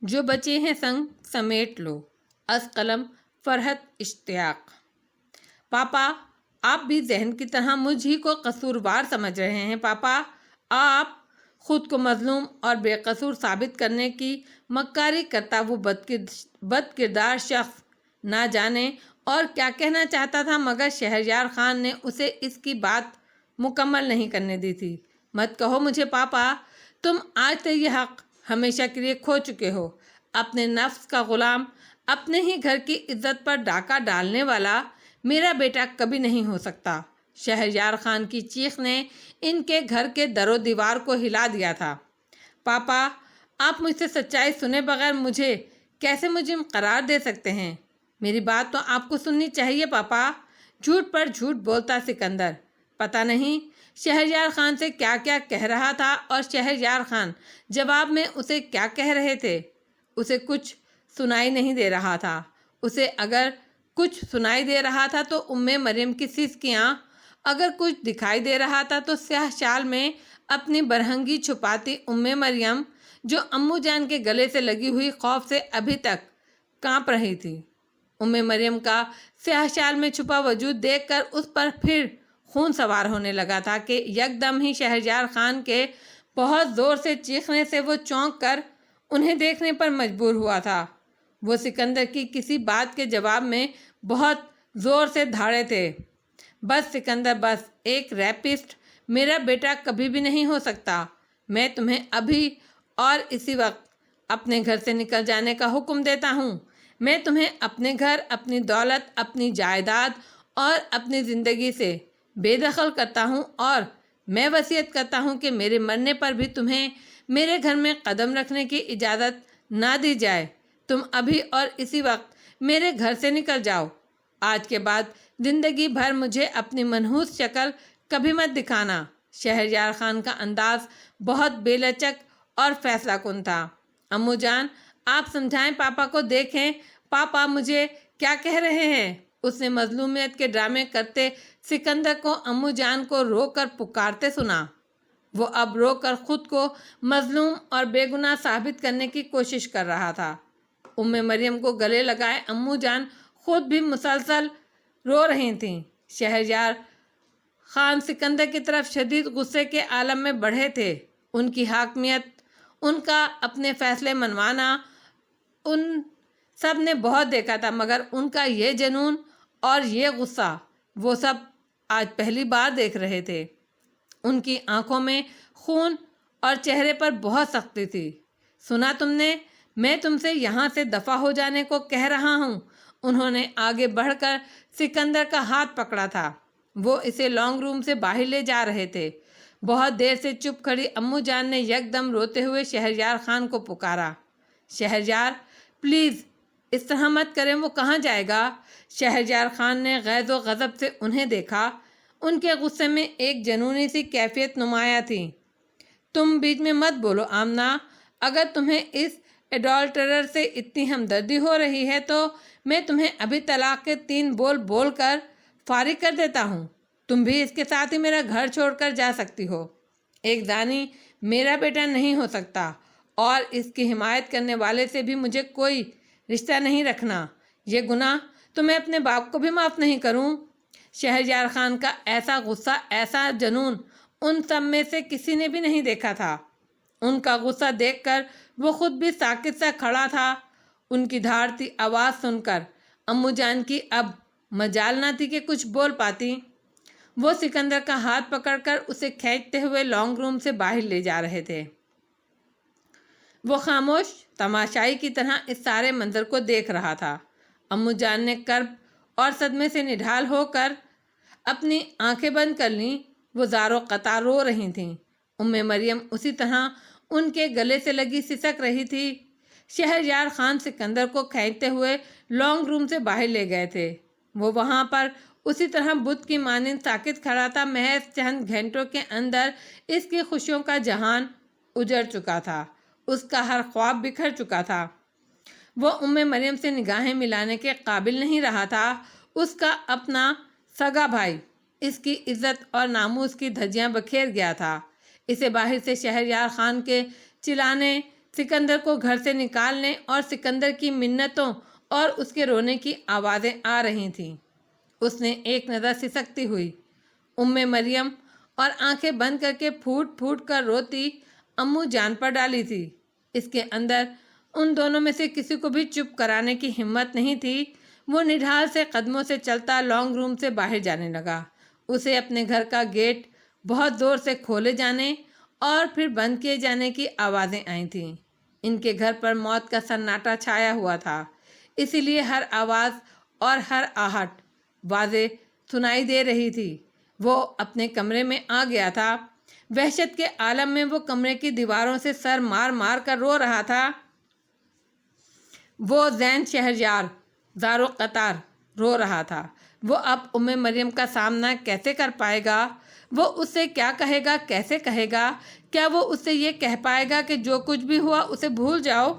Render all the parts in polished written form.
جو بچے ہیں سنگ سمیٹ لو، از قلم فرحت اشتیاق۔ پاپا، آپ بھی ذہن کی طرح مجھ ہی کو قصوروار سمجھ رہے ہیں۔ پاپا، آپ خود کو مظلوم اور بے قصور ثابت کرنے کی مکاری کرتا وہ بد کردار شخص نہ جانے اور کیا کہنا چاہتا تھا، مگر شہریار خان نے اسے اس کی بات مکمل نہیں کرنے دی تھی۔ مت کہو مجھے پاپا، تم آج سے یہ حق ہمیشہ کے لیے کھو چکے ہو۔ اپنے نفس کا غلام، اپنے ہی گھر کی عزت پر ڈاکہ ڈالنے والا میرا بیٹا کبھی نہیں ہو سکتا۔ شہریار خان کی چیخ نے ان کے گھر کے در و دیوار کو ہلا دیا تھا۔ پاپا، آپ مجھ سے سچائی سنے بغیر مجھے کیسے مجرم قرار دے سکتے ہیں؟ میری بات تو آپ کو سننی چاہیے پاپا۔ جھوٹ پر جھوٹ بولتا سکندر پتہ نہیں شہریار خان سے کیا کیا کہہ رہا تھا، اور شہریار خان جواب میں اسے کیا کہہ رہے تھے۔ اسے کچھ سنائی نہیں دے رہا تھا۔ اسے اگر کچھ سنائی دے رہا تھا تو مریم کی سسکیاں، اگر کچھ دکھائی دے رہا تھا تو سیاہ شال میں اپنی برہنگی چھپاتی مریم، جو امو جان کے گلے سے لگی ہوئی خوف سے ابھی تک کانپ رہی تھی۔ مریم کا سیاہ شال میں چھپا وجود دیکھ کر اس پر پھر خون سوار ہونے لگا تھا کہ یکدم ہی شہریار خان کے بہت زور سے چیخنے سے وہ چونک کر انہیں دیکھنے پر مجبور ہوا تھا۔ وہ سکندر کی کسی بات کے جواب میں بہت زور سے دھاڑے تھے۔ بس سکندر، بس، ایک ریپسٹ میرا بیٹا کبھی بھی نہیں ہو سکتا۔ میں تمہیں ابھی اور اسی وقت اپنے گھر سے نکل جانے کا حکم دیتا ہوں۔ میں تمہیں اپنے گھر، اپنی دولت، اپنی جائیداد اور اپنی زندگی سے بے دخل کرتا ہوں، اور میں وصیت کرتا ہوں کہ میرے مرنے پر بھی تمہیں میرے گھر میں قدم رکھنے کی اجازت نہ دی جائے۔ تم ابھی اور اسی وقت میرے گھر سے نکل جاؤ۔ آج کے بعد زندگی بھر مجھے اپنی منحوس شکل کبھی مت دکھانا۔ شہریار خان کا انداز بہت بے لچک اور فیصلہ کن تھا۔ امو جان، آپ سمجھائیں پاپا کو، دیکھیں پاپا مجھے کیا کہہ رہے ہیں۔ اس نے مظلومیت کے ڈرامے کرتے سکندر کو امو جان کو رو کر پکارتے سنا۔ وہ اب رو کر خود کو مظلوم اور بے گناہ ثابت کرنے کی کوشش کر رہا تھا۔ مریم کو گلے لگائے امو جان خود بھی مسلسل رو رہی تھیں۔ شہریار خان سکندر کی طرف شدید غصے کے عالم میں بڑھے تھے۔ ان کی حاکمیت، ان کا اپنے فیصلے منوانا، ان سب نے بہت دیکھا تھا، مگر ان کا یہ جنون اور یہ غصہ وہ سب آج پہلی بار دیکھ رہے تھے۔ ان کی آنکھوں میں خون اور چہرے پر بہت سختی تھی۔ سنا تم نے؟ میں تم سے یہاں سے دفع ہو جانے کو کہہ رہا ہوں۔ انہوں نے آگے بڑھ کر سکندر کا ہاتھ پکڑا تھا۔ وہ اسے لانگ روم سے باہر لے جا رہے تھے۔ بہت دیر سے چپ کھڑی امو جان نے یکدم روتے ہوئے شہریار خان کو پکارا، شہریار پلیز اس طرح مت کریں، وہ کہاں جائے گا؟ شہریار خان نے غیظ و غضب سے انہیں دیکھا۔ ان کے غصے میں ایک جنونی سی کیفیت نمایاں تھی۔ تم بیچ میں مت بولو آمنہ، اگر تمہیں اس ایڈالٹرر سے اتنی ہمدردی ہو رہی ہے تو میں تمہیں ابھی طلاق کے 3 بول بول کر فارغ کر دیتا ہوں۔ تم بھی اس کے ساتھ ہی میرا گھر چھوڑ کر جا سکتی ہو۔ ایک زانی میرا بیٹا نہیں ہو سکتا، اور اس کی حمایت کرنے والے سے بھی مجھے کوئی رشتہ نہیں رکھنا۔ یہ گناہ تو میں اپنے باپ کو بھی معاف نہیں کروں۔ شہریار خان کا ایسا غصہ، ایسا جنون ان سب میں سے کسی نے بھی نہیں دیکھا تھا۔ ان کا غصہ دیکھ کر وہ خود بھی ساکت سا کھڑا تھا۔ ان کی دھاڑتی آواز سن کر امو جان کی اب مجال نہ تھی کہ کچھ بول پاتی۔ وہ سکندر کا ہاتھ پکڑ کر اسے کھینچتے ہوئے لانگ روم سے باہر لے جا رہے تھے۔ وہ خاموش تماشائی کی طرح اس سارے منظر کو دیکھ رہا تھا۔ امو جان نے کرب اور صدمے سے نڈھال ہو کر اپنی آنکھیں بند کر لیں۔ وہ زاروں قطار رو رہی تھیں۔ مریم اسی طرح ان کے گلے سے لگی سسک رہی تھی۔ شہریار خان سکندر کو کھینچتے ہوئے لانگ روم سے باہر لے گئے تھے۔ وہ وہاں پر اسی طرح بت کی مانند ساکت کھڑا تھا۔ محض چند گھنٹوں کے اندر اس کی خوشیوں کا جہان اجڑ چکا تھا، اس کا ہر خواب بکھر چکا تھا۔ وہ مریم سے نگاہیں ملانے کے قابل نہیں رہا تھا۔ اس کا اپنا سگا بھائی اس کی عزت اور ناموس کی دھجیاں بکھیر گیا تھا۔ اسے باہر سے شہریار خان کے چلانے سکندر کو گھر سے نکالنے اور سکندر کی منتوں اور اس کے رونے کی آوازیں آ رہی تھیں۔ اس نے ایک نظر سسکتی ہوئی مریم اور آنکھیں بند کر کے پھوٹ پھوٹ کر روتی امو جان پر ڈالی تھی۔ اس کے اندر ان دونوں میں سے کسی کو بھی چپ کرانے کی ہمت نہیں تھی۔ وہ نڈھال سے قدموں سے چلتا لانگ روم سے باہر جانے لگا۔ اسے اپنے گھر کا گیٹ بہت زور سے کھولے جانے اور پھر بند کیے جانے کی آوازیں آئی تھیں۔ ان کے گھر پر موت کا سناٹا چھایا ہوا تھا، اسی لیے ہر آواز اور ہر آہٹ واضح سنائی دے رہی تھی۔ وہ اپنے کمرے میں آ گیا تھا۔ وحشت کے عالم میں وہ کمرے کی دیواروں سے سر مار مار کر رو رہا تھا۔ وہ زین شہریار زارو قطار رو رہا تھا۔ وہ اب مریم کا سامنا کیسے کر پائے گا؟ وہ اس سے کیا کہے گا، کیسے کہے گا؟ کیا وہ اس سے یہ کہہ پائے گا کہ جو کچھ بھی ہوا اسے بھول جاؤ؟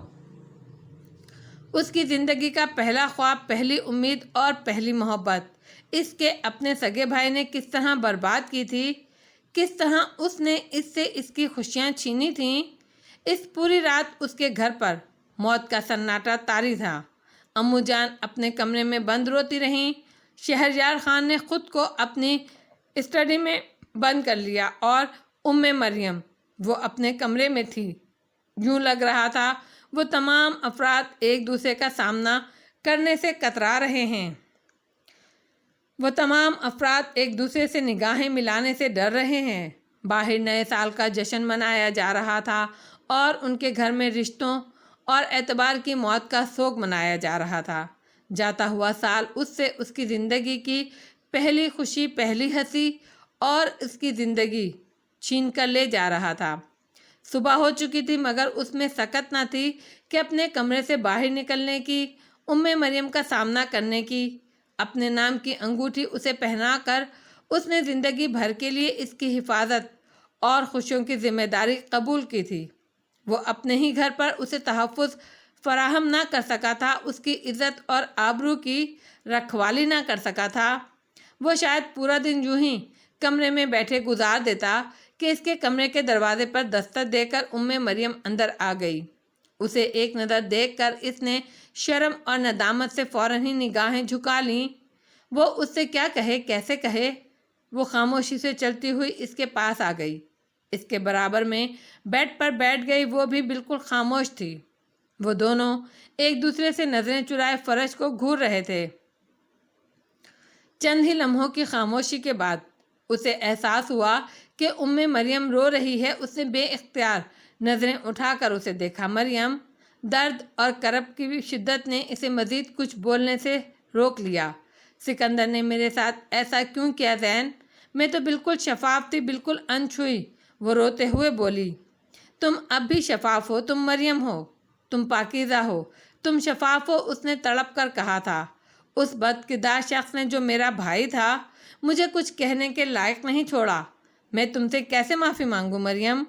اس کی زندگی کا پہلا خواب، پہلی امید اور پہلی محبت اس کے اپنے سگے بھائی نے کس طرح برباد کی تھی، کس طرح اس نے اس سے اس کی خوشیاں چھینی تھیں۔ اس پوری رات اس کے گھر پر موت کا سناٹا طاری تھا۔ امو جان اپنے کمرے میں بند روتی رہیں۔ شہریار خان نے خود کو اپنی اسٹڈی میں بند کر لیا اور مریم وہ اپنے کمرے میں تھی۔ یوں لگ رہا تھا وہ تمام افراد ایک دوسرے کا سامنا کرنے سے کترا رہے ہیں۔ وہ تمام افراد ایک دوسرے سے نگاہیں ملانے سے ڈر رہے ہیں۔ باہر نئے سال کا جشن منایا جا رہا تھا اور ان کے گھر میں رشتوں اور اعتبار کی موت کا سوگ منایا جا رہا تھا۔ جاتا ہوا سال اس سے اس کی زندگی کی پہلی خوشی، پہلی ہنسی اور اس کی زندگی چھین کر لے جا رہا تھا۔ صبح ہو چکی تھی مگر اس میں سکت نہ تھی کہ اپنے کمرے سے باہر نکلنے کی، مریم کا سامنا کرنے کی۔ اپنے نام کی انگوٹھی اسے پہنا کر اس نے زندگی بھر کے لیے اس کی حفاظت اور خوشیوں کی ذمہ داری قبول کی تھی۔ وہ اپنے ہی گھر پر اسے تحفظ فراہم نہ کر سکا تھا، اس کی عزت اور آبرو کی رکھوالی نہ کر سکا تھا۔ وہ شاید پورا دن یوں ہی کمرے میں بیٹھے گزار دیتا کہ اس کے کمرے کے دروازے پر دستک دے کر مریم اندر آ گئی۔ اسے ایک نظر دیکھ کر اس نے شرم اور ندامت سے فوراً ہی نگاہیں جھکا لیں۔ وہ اس سے کیا کہے، کیسے کہے؟ وہ خاموشی سے چلتی ہوئی اس کے پاس آ گئی، اس کے برابر میں بیڈ پر بیٹھ گئی۔ وہ بھی بالکل خاموش تھی۔ وہ دونوں ایک دوسرے سے نظریں چرائے فرش کو گھور رہے تھے۔ چند ہی لمحوں کی خاموشی کے بعد اسے احساس ہوا کہ مریم رو رہی ہے۔ اس نے بے اختیار نظریں اٹھا کر اسے دیکھا۔ مریم، درد اور کرب کی شدت نے اسے مزید کچھ بولنے سے روک لیا۔ سکندر نے میرے ساتھ ایسا کیوں کیا زین؟ میں تو بالکل شفاف تھی، بالکل انچھوئی۔ وہ روتے ہوئے بولی۔ تم اب بھی شفاف ہو، تم مریم ہو، تم پاکیزہ ہو، تم شفاف ہو، اس نے تڑپ کر کہا تھا۔ اس بدکردار شخص نے جو میرا بھائی تھا مجھے کچھ کہنے کے لائق نہیں چھوڑا۔ میں تم سے کیسے معافی مانگوں مریم؟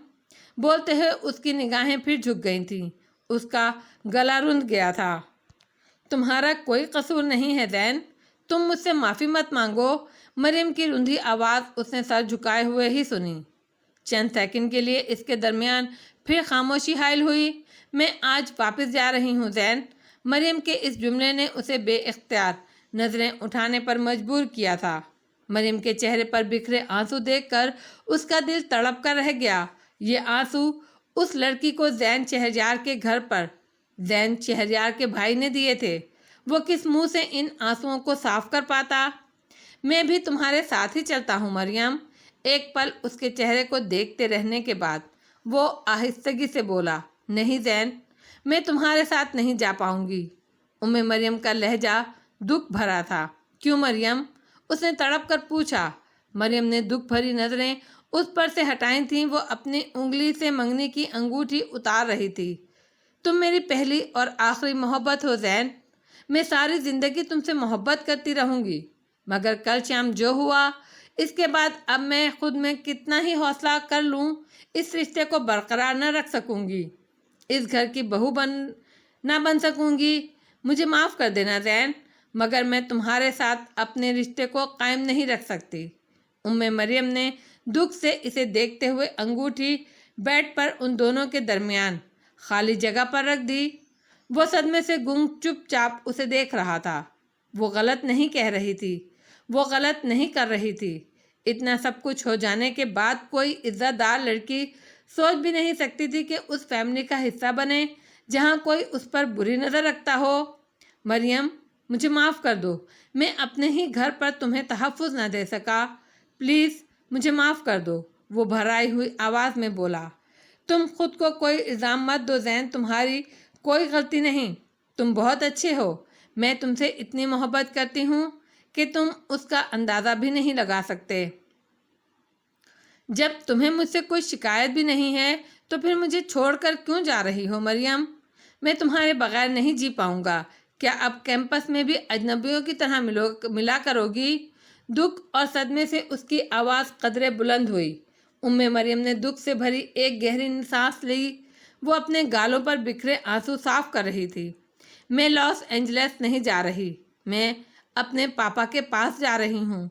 بولتے ہوئے اس کی نگاہیں پھر جھک گئی تھیں، اس کا گلا رند گیا تھا۔ تمہارا کوئی قصور نہیں ہے زین، تم مجھ سے معافی مت مانگو۔ مریم کی رندھی آواز اس نے سر جھکائے ہوئے ہی سنی۔ چند سیکنڈ کے لیے اس کے درمیان پھر خاموشی حائل ہوئی۔ میں آج واپس جا رہی ہوں زین۔ مریم کے اس جملے نے اسے بے اختیار نظریں اٹھانے پر مجبور کیا تھا۔ مریم کے چہرے پر بکھرے آنسو دیکھ کر اس کا دل تڑپ کر رہ گیا۔ یہ آنسو اس لڑکی کو زین شہریار کے گھر پر زین شہریار کے بھائی نے دیے تھے۔ وہ کس منہ سے ان آنسوؤں کو صاف کر پاتا؟ میں بھی تمہارے ساتھ ہی چلتا ہوں مریم۔ ایک پل اس کے چہرے کو دیکھتے رہنے کے بعد وہ آہستگی سے بولا، نہیں زین، میں تمہارے ساتھ نہیں جا پاؤں گی۔ مریم کا لہجہ دکھ بھرا تھا۔ کیوں مریم؟ اس نے تڑپ کر پوچھا۔ مریم نے دکھ بھری نظریں اس پر سے ہٹائی تھیں۔ وہ اپنی انگلی سے منگنی کی انگوٹھی اتار رہی تھی۔ تم میری پہلی اور آخری محبت ہو زین، میں ساری زندگی تم سے محبت کرتی رہوں گی، مگر کل شام جو ہوا اس کے بعد اب میں خود میں کتنا ہی حوصلہ کر لوں اس رشتے کو برقرار نہ رکھ سکوں گی، اس گھر کی بہو نہ بن سکوں گی۔ مجھے معاف کر دینا زین، مگر میں تمہارے ساتھ اپنے رشتے کو قائم نہیں رکھ سکتی۔ مریم نے دکھ سے اسے دیکھتے ہوئے انگوٹھی بیڈ پر ان دونوں کے درمیان خالی جگہ پر رکھ دی۔ وہ صدمے سے گنگ چپ چاپ اسے دیکھ رہا تھا۔ وہ غلط نہیں کہہ رہی تھی، وہ غلط نہیں کر رہی تھی۔ اتنا سب کچھ ہو جانے کے بعد کوئی عزت دار لڑکی سوچ بھی نہیں سکتی تھی کہ اس فیملی کا حصہ بنے جہاں کوئی اس پر بری نظر رکھتا ہو۔ مریم، مجھے معاف کر دو، میں اپنے ہی گھر پر تمہیں تحفظ نہ دے سکا، پلیز مجھے معاف کر دو، وہ بھرائی ہوئی آواز میں بولا۔ تم خود کو کوئی الزام مت دو زین، تمہاری کوئی غلطی نہیں، تم بہت اچھے ہو، میں تم سے اتنی محبت کرتی ہوں کہ تم اس کا اندازہ بھی نہیں لگا سکتے۔ جب تمہیں مجھ سے کوئی شکایت بھی نہیں ہے تو پھر مجھے چھوڑ کر کیوں جا رہی ہو مریم؟ میں تمہارے بغیر نہیں جی پاؤں گا۔ کیا اب کیمپس میں بھی اجنبیوں کی طرح ملا کرو گی؟ دکھ اور صدمے سے اس کی آواز قدرے بلند ہوئی۔ مریم نے دکھ سے بھری ایک گہری سانس لی۔ وہ اپنے گالوں پر بکھرے آنسو صاف کر رہی تھی۔ میں لاس اینجلس نہیں جا رہی، میں اپنے پاپا کے پاس جا رہی ہوں۔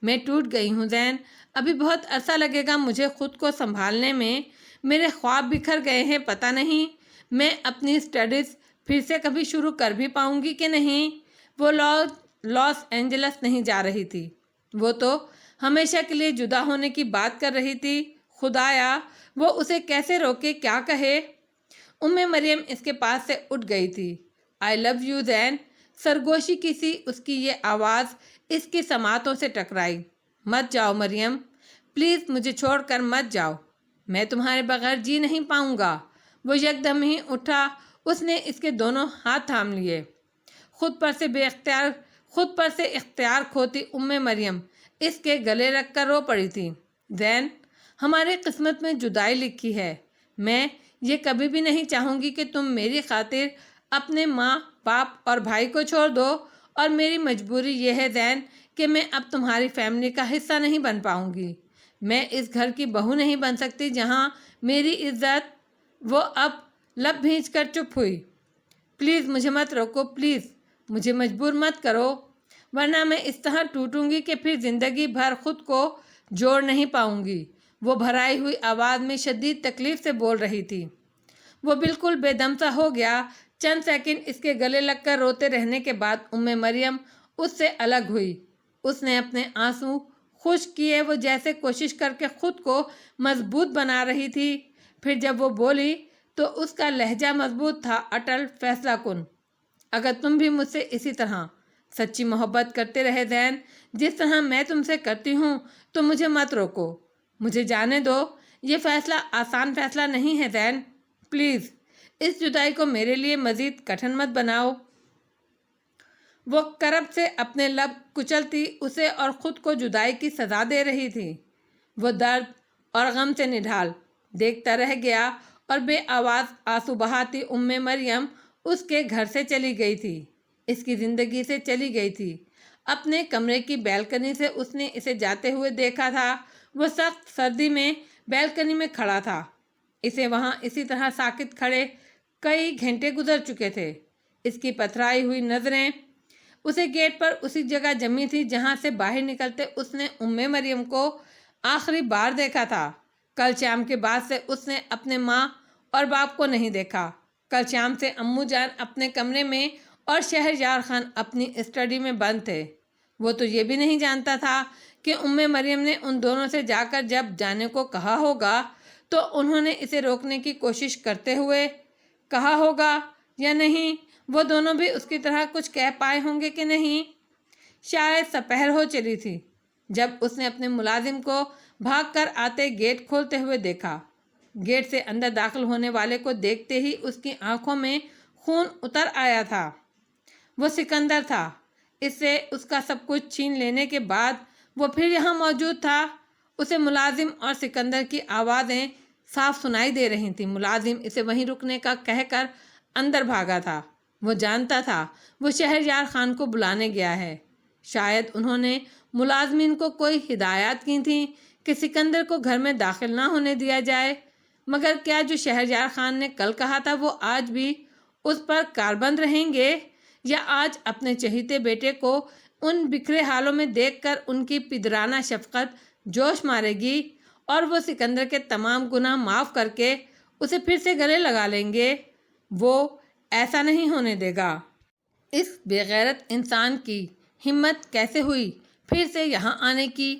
میں ٹوٹ گئی ہوں زین، ابھی بہت عرصہ لگے گا مجھے خود کو سنبھالنے میں، میرے خواب بکھر گئے ہیں، پتہ نہیں میں اپنی اسٹڈیز پھر سے کبھی شروع کر بھی پاؤں گی کہ نہیں۔ وہ لاس اینجلس نہیں جا رہی تھی، وہ تو ہمیشہ کے لیے جدا ہونے کی بات کر رہی تھی۔ خدایا، وہ اسے کیسے روکے، کیا کہے؟ مریم اس کے پاس سے اٹھ گئی تھی۔ آئی لو یو زین، سرگوشی کی سی اس کی یہ آواز اس کی سماعتوں سے ٹکرائی۔ مت جاؤ مریم، پلیز مجھے چھوڑ کر مت جاؤ، میں تمہارے بغیر جی نہیں پاؤں گا۔ وہ یکدم ہی اٹھا، اس نے اس کے دونوں ہاتھ تھام لیے۔ خود پر سے اختیار کھوتی مریم اس کے گلے رکھ کر رو پڑی تھی۔ زین، ہماری قسمت میں جدائی لکھی ہے، میں یہ کبھی بھی نہیں چاہوں گی کہ تم میری خاطر اپنے ماں باپ اور بھائی کو چھوڑ دو، اور میری مجبوری یہ ہے زین کہ میں اب تمہاری فیملی کا حصہ نہیں بن پاؤں گی۔ میں اس گھر کی بہو نہیں بن سکتی جہاں میری عزت۔ وہ اب لب بھینچ کر چپ ہوئی۔ پلیز مجھے مت روکو، پلیز مجھے مجبور مت کرو، ورنہ میں اس طرح ٹوٹوں گی کہ پھر زندگی بھر خود کو جوڑ نہیں پاؤں گی، وہ بھرائی ہوئی آواز میں شدید تکلیف سے بول رہی تھی۔ وہ بالکل بے دم سا ہو گیا۔ چند سیکنڈ اس کے گلے لگ کر روتے رہنے کے بعد مریم اس سے الگ ہوئی۔ اس نے اپنے آنسو خشک کیے، وہ جیسے کوشش کر کے خود کو مضبوط بنا رہی تھی۔ پھر جب وہ بولی تو اس کا لہجہ مضبوط تھا، اٹل، فیصلہ کن۔ اگر تم بھی مجھ سے اسی طرح سچی محبت کرتے رہے زین، جس طرح میں تم سے کرتی ہوں، تو مجھے مت روکو، مجھے جانے دو۔ یہ فیصلہ آسان فیصلہ نہیں ہے زین، پلیز اس جدائی کو میرے لیے مزید کٹھن مت بناؤ۔ وہ کرب سے اپنے لب کچلتی اسے اور خود کو جدائی کی سزا دے رہی تھی۔ وہ درد اور غم سے نڈھال دیکھتا رہ گیا اور بے آواز آنسو بہاتی مریم اس کے گھر سے چلی گئی تھی، اس کی زندگی سے چلی گئی تھی۔ اپنے کمرے کی بیلکنی سے اس نے اسے جاتے ہوئے دیکھا تھا۔ وہ سخت سردی میں بیلکنی میں کھڑا تھا، اسے وہاں اسی طرح ساکت کھڑے کئی گھنٹے گزر چکے تھے۔ اس کی پتھرائی ہوئی نظریں اسے گیٹ پر اسی جگہ جمی تھی جہاں سے باہر نکلتے اس نے مریم کو آخری بار دیکھا تھا۔ کل شام کے بعد سے اس نے اپنے ماں اور باپ کو نہیں دیکھا۔ کل شام سے امو جان اپنے کمرے میں اور شہریار خان اپنی اسٹڈی میں بند تھے۔ وہ تو یہ بھی نہیں جانتا تھا کہ مریم نے ان دونوں سے جا کر جب جانے کو کہا ہوگا تو انہوں نے اسے روکنے کی کوشش کرتے ہوئے کہا ہوگا یا نہیں۔ وہ دونوں بھی اس کی طرح کچھ کہہ پائے ہوں گے کہ نہیں۔ شاید سپہر ہو چلی تھی جب اس نے اپنے ملازم کو بھاگ کر آتے گیٹ کھولتے ہوئے دیکھا۔ گیٹ سے اندر داخل ہونے والے کو دیکھتے ہی اس کی آنکھوں میں خون اتر آیا تھا۔ وہ سکندر تھا، اس سے اس کا سب کچھ چھین لینے کے بعد وہ پھر یہاں موجود تھا۔ اسے ملازم اور سکندر کی آوازیں صاف سنائی دے رہی تھیں۔ ملازم اسے وہیں رکنے کا کہہ کر اندر بھاگا تھا۔ وہ جانتا تھا وہ شہریار خان کو بلانے گیا ہے۔ شاید انہوں نے ملازمین کو کوئی ہدایات کی تھیں کہ سکندر کو گھر میں داخل نہ ہونے دیا جائے، مگر کیا جو شہریار خان نے کل کہا تھا وہ آج بھی اس پر کاربند رہیں گے، یا آج اپنے چہیتے بیٹے کو ان بکھرے حالوں میں دیکھ کر ان کی پدرانہ شفقت جوش مارے گی اور وہ سکندر کے تمام گناہ معاف کر کے اسے پھر سے گلے لگا لیں گے۔ وہ ایسا نہیں ہونے دے گا۔ اس بے غیرت انسان کی ہمت کیسے ہوئی پھر سے یہاں آنے کی؟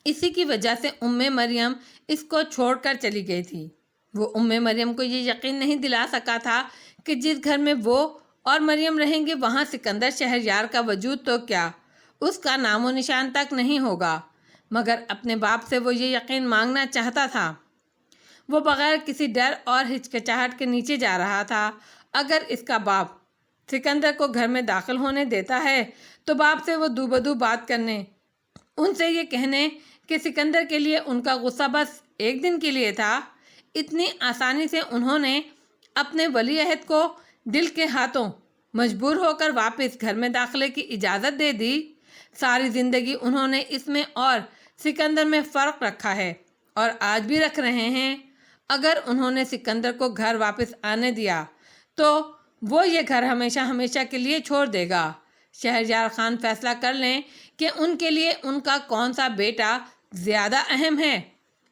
اسی کی وجہ سے مریم اس کو چھوڑ کر چلی گئی تھی۔ وہ مریم کو یہ یقین نہیں دلا سکا تھا کہ جس گھر میں وہ اور مریم رہیں گے وہاں سکندر شہریار کا وجود تو کیا، اس کا نام و نشان تک نہیں ہوگا، مگر اپنے باپ سے وہ یہ یقین مانگنا چاہتا تھا۔ وہ بغیر کسی ڈر اور ہچکچاہٹ کے نیچے جا رہا تھا۔ اگر اس کا باپ سکندر کو گھر میں داخل ہونے دیتا ہے تو باپ سے وہ دو بدو بات کرنے، ان سے یہ کہنے کہ سکندر کے لیے ان کا غصہ بس ایک دن کے لیے تھا، اتنی آسانی سے انہوں نے اپنے ولی عہد کو دل کے ہاتھوں مجبور ہو کر واپس گھر میں داخلے کی اجازت دے دی۔ ساری زندگی انہوں نے اس میں اور سکندر میں فرق رکھا ہے اور آج بھی رکھ رہے ہیں۔ اگر انہوں نے سکندر کو گھر واپس آنے دیا تو وہ یہ گھر ہمیشہ ہمیشہ کے لیے چھوڑ دے گا۔ شہریار خان فیصلہ کر لیں کہ ان کے لیے ان کا کون سا بیٹا زیادہ اہم ہے،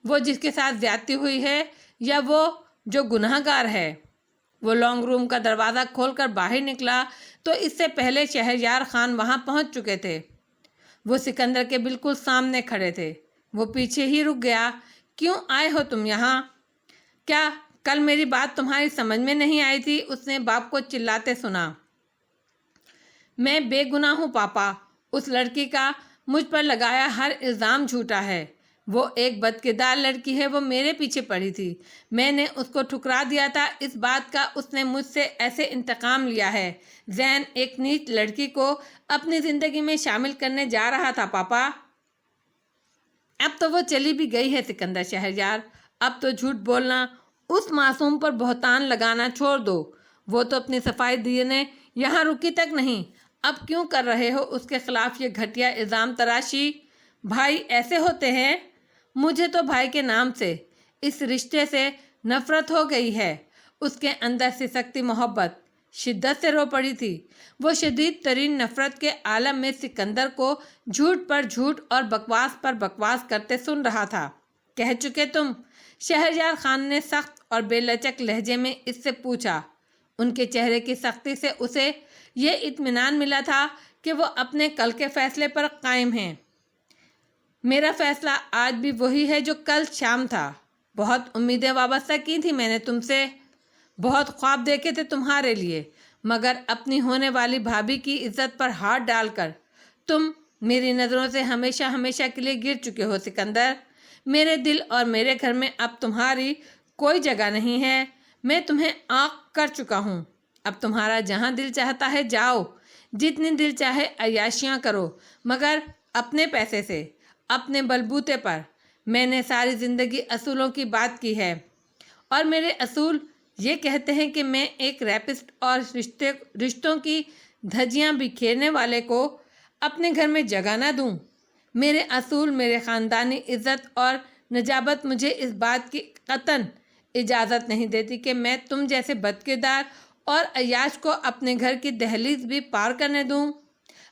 وہ جس کے ساتھ زیادتی ہوئی ہے یا وہ جو گناہ گار ہے۔ وہ لانگ روم کا دروازہ کھول کر باہر نکلا تو اس سے پہلے شہریار خان وہاں پہنچ چکے تھے۔ وہ سکندر کے بالکل سامنے کھڑے تھے۔ وہ پیچھے ہی رک گیا۔ کیوں آئے ہو تم یہاں؟ کیا کل میری بات تمہاری سمجھ میں نہیں آئی تھی؟ اس نے باپ کو چلاتے سنا۔ میں بے گناہ ہوں پاپا، اس لڑکی کا مجھ پر لگایا ہر الزام جھوٹا ہے۔ وہ ایک بد کردار لڑکی ہے، وہ میرے پیچھے پڑی تھی، میں نے اس کو ٹھکرا دیا تھا، اس بات کا اس نے مجھ سے ایسے انتقام لیا ہے۔ زین ایک نیچ لڑکی کو اپنی زندگی میں شامل کرنے جا رہا تھا پاپا۔ اب تو وہ چلی بھی گئی ہے سکندر شہریار، اب تو جھوٹ بولنا، اس معصوم پر بہتان لگانا چھوڑ دو۔ وہ تو اپنی صفائی دینے یہاں رکی تک نہیں، اب کیوں کر رہے ہو اس کے خلاف یہ گھٹیا الزام تراشی؟ بھائی ایسے ہوتے ہیں؟ مجھے تو بھائی کے نام سے، اس رشتے سے نفرت ہو گئی ہے۔ اس کے اندر سے سختی محبت شدت سے رو پڑی تھی۔ وہ شدید ترین نفرت کے عالم میں سکندر کو جھوٹ پر جھوٹ اور بکواس پر بکواس کرتے سن رہا تھا۔ کہہ چکے تم؟ شہریار خان نے سخت اور بے لچک لہجے میں اس سے پوچھا۔ ان کے چہرے کی سختی سے اسے یہ اطمینان ملا تھا کہ وہ اپنے کل کے فیصلے پر قائم ہیں۔ میرا فیصلہ آج بھی وہی ہے جو کل شام تھا۔ بہت امیدیں وابستہ کی تھی میں نے تم سے، بہت خواب دیکھے تھے تمہارے لیے، مگر اپنی ہونے والی بھابھی کی عزت پر ہاتھ ڈال کر تم میری نظروں سے ہمیشہ ہمیشہ کے لیے گر چکے ہو سکندر۔ میرے دل اور میرے گھر میں اب تمہاری کوئی جگہ نہیں ہے۔ میں تمہیں عاق کر چکا ہوں۔ اب تمہارا جہاں دل چاہتا ہے جاؤ، جتنی دل چاہے عیاشیاں کرو، مگر اپنے پیسے سے، اپنے بلبوتے پر۔ میں نے ساری زندگی اصولوں کی بات کی ہے، اور میرے اصول یہ کہتے ہیں کہ میں ایک ریپسٹ اور رشتوں کی دھجیاں بکھیرنے والے کو اپنے گھر میں جگہ نہ دوں۔ میرے اصول، میرے خاندانی عزت اور نجابت مجھے اس بات کی قطعاً اجازت نہیں دیتی کہ میں تم جیسے بد کردار اور عیاش کو اپنے گھر کی دہلیز بھی پار کرنے دوں۔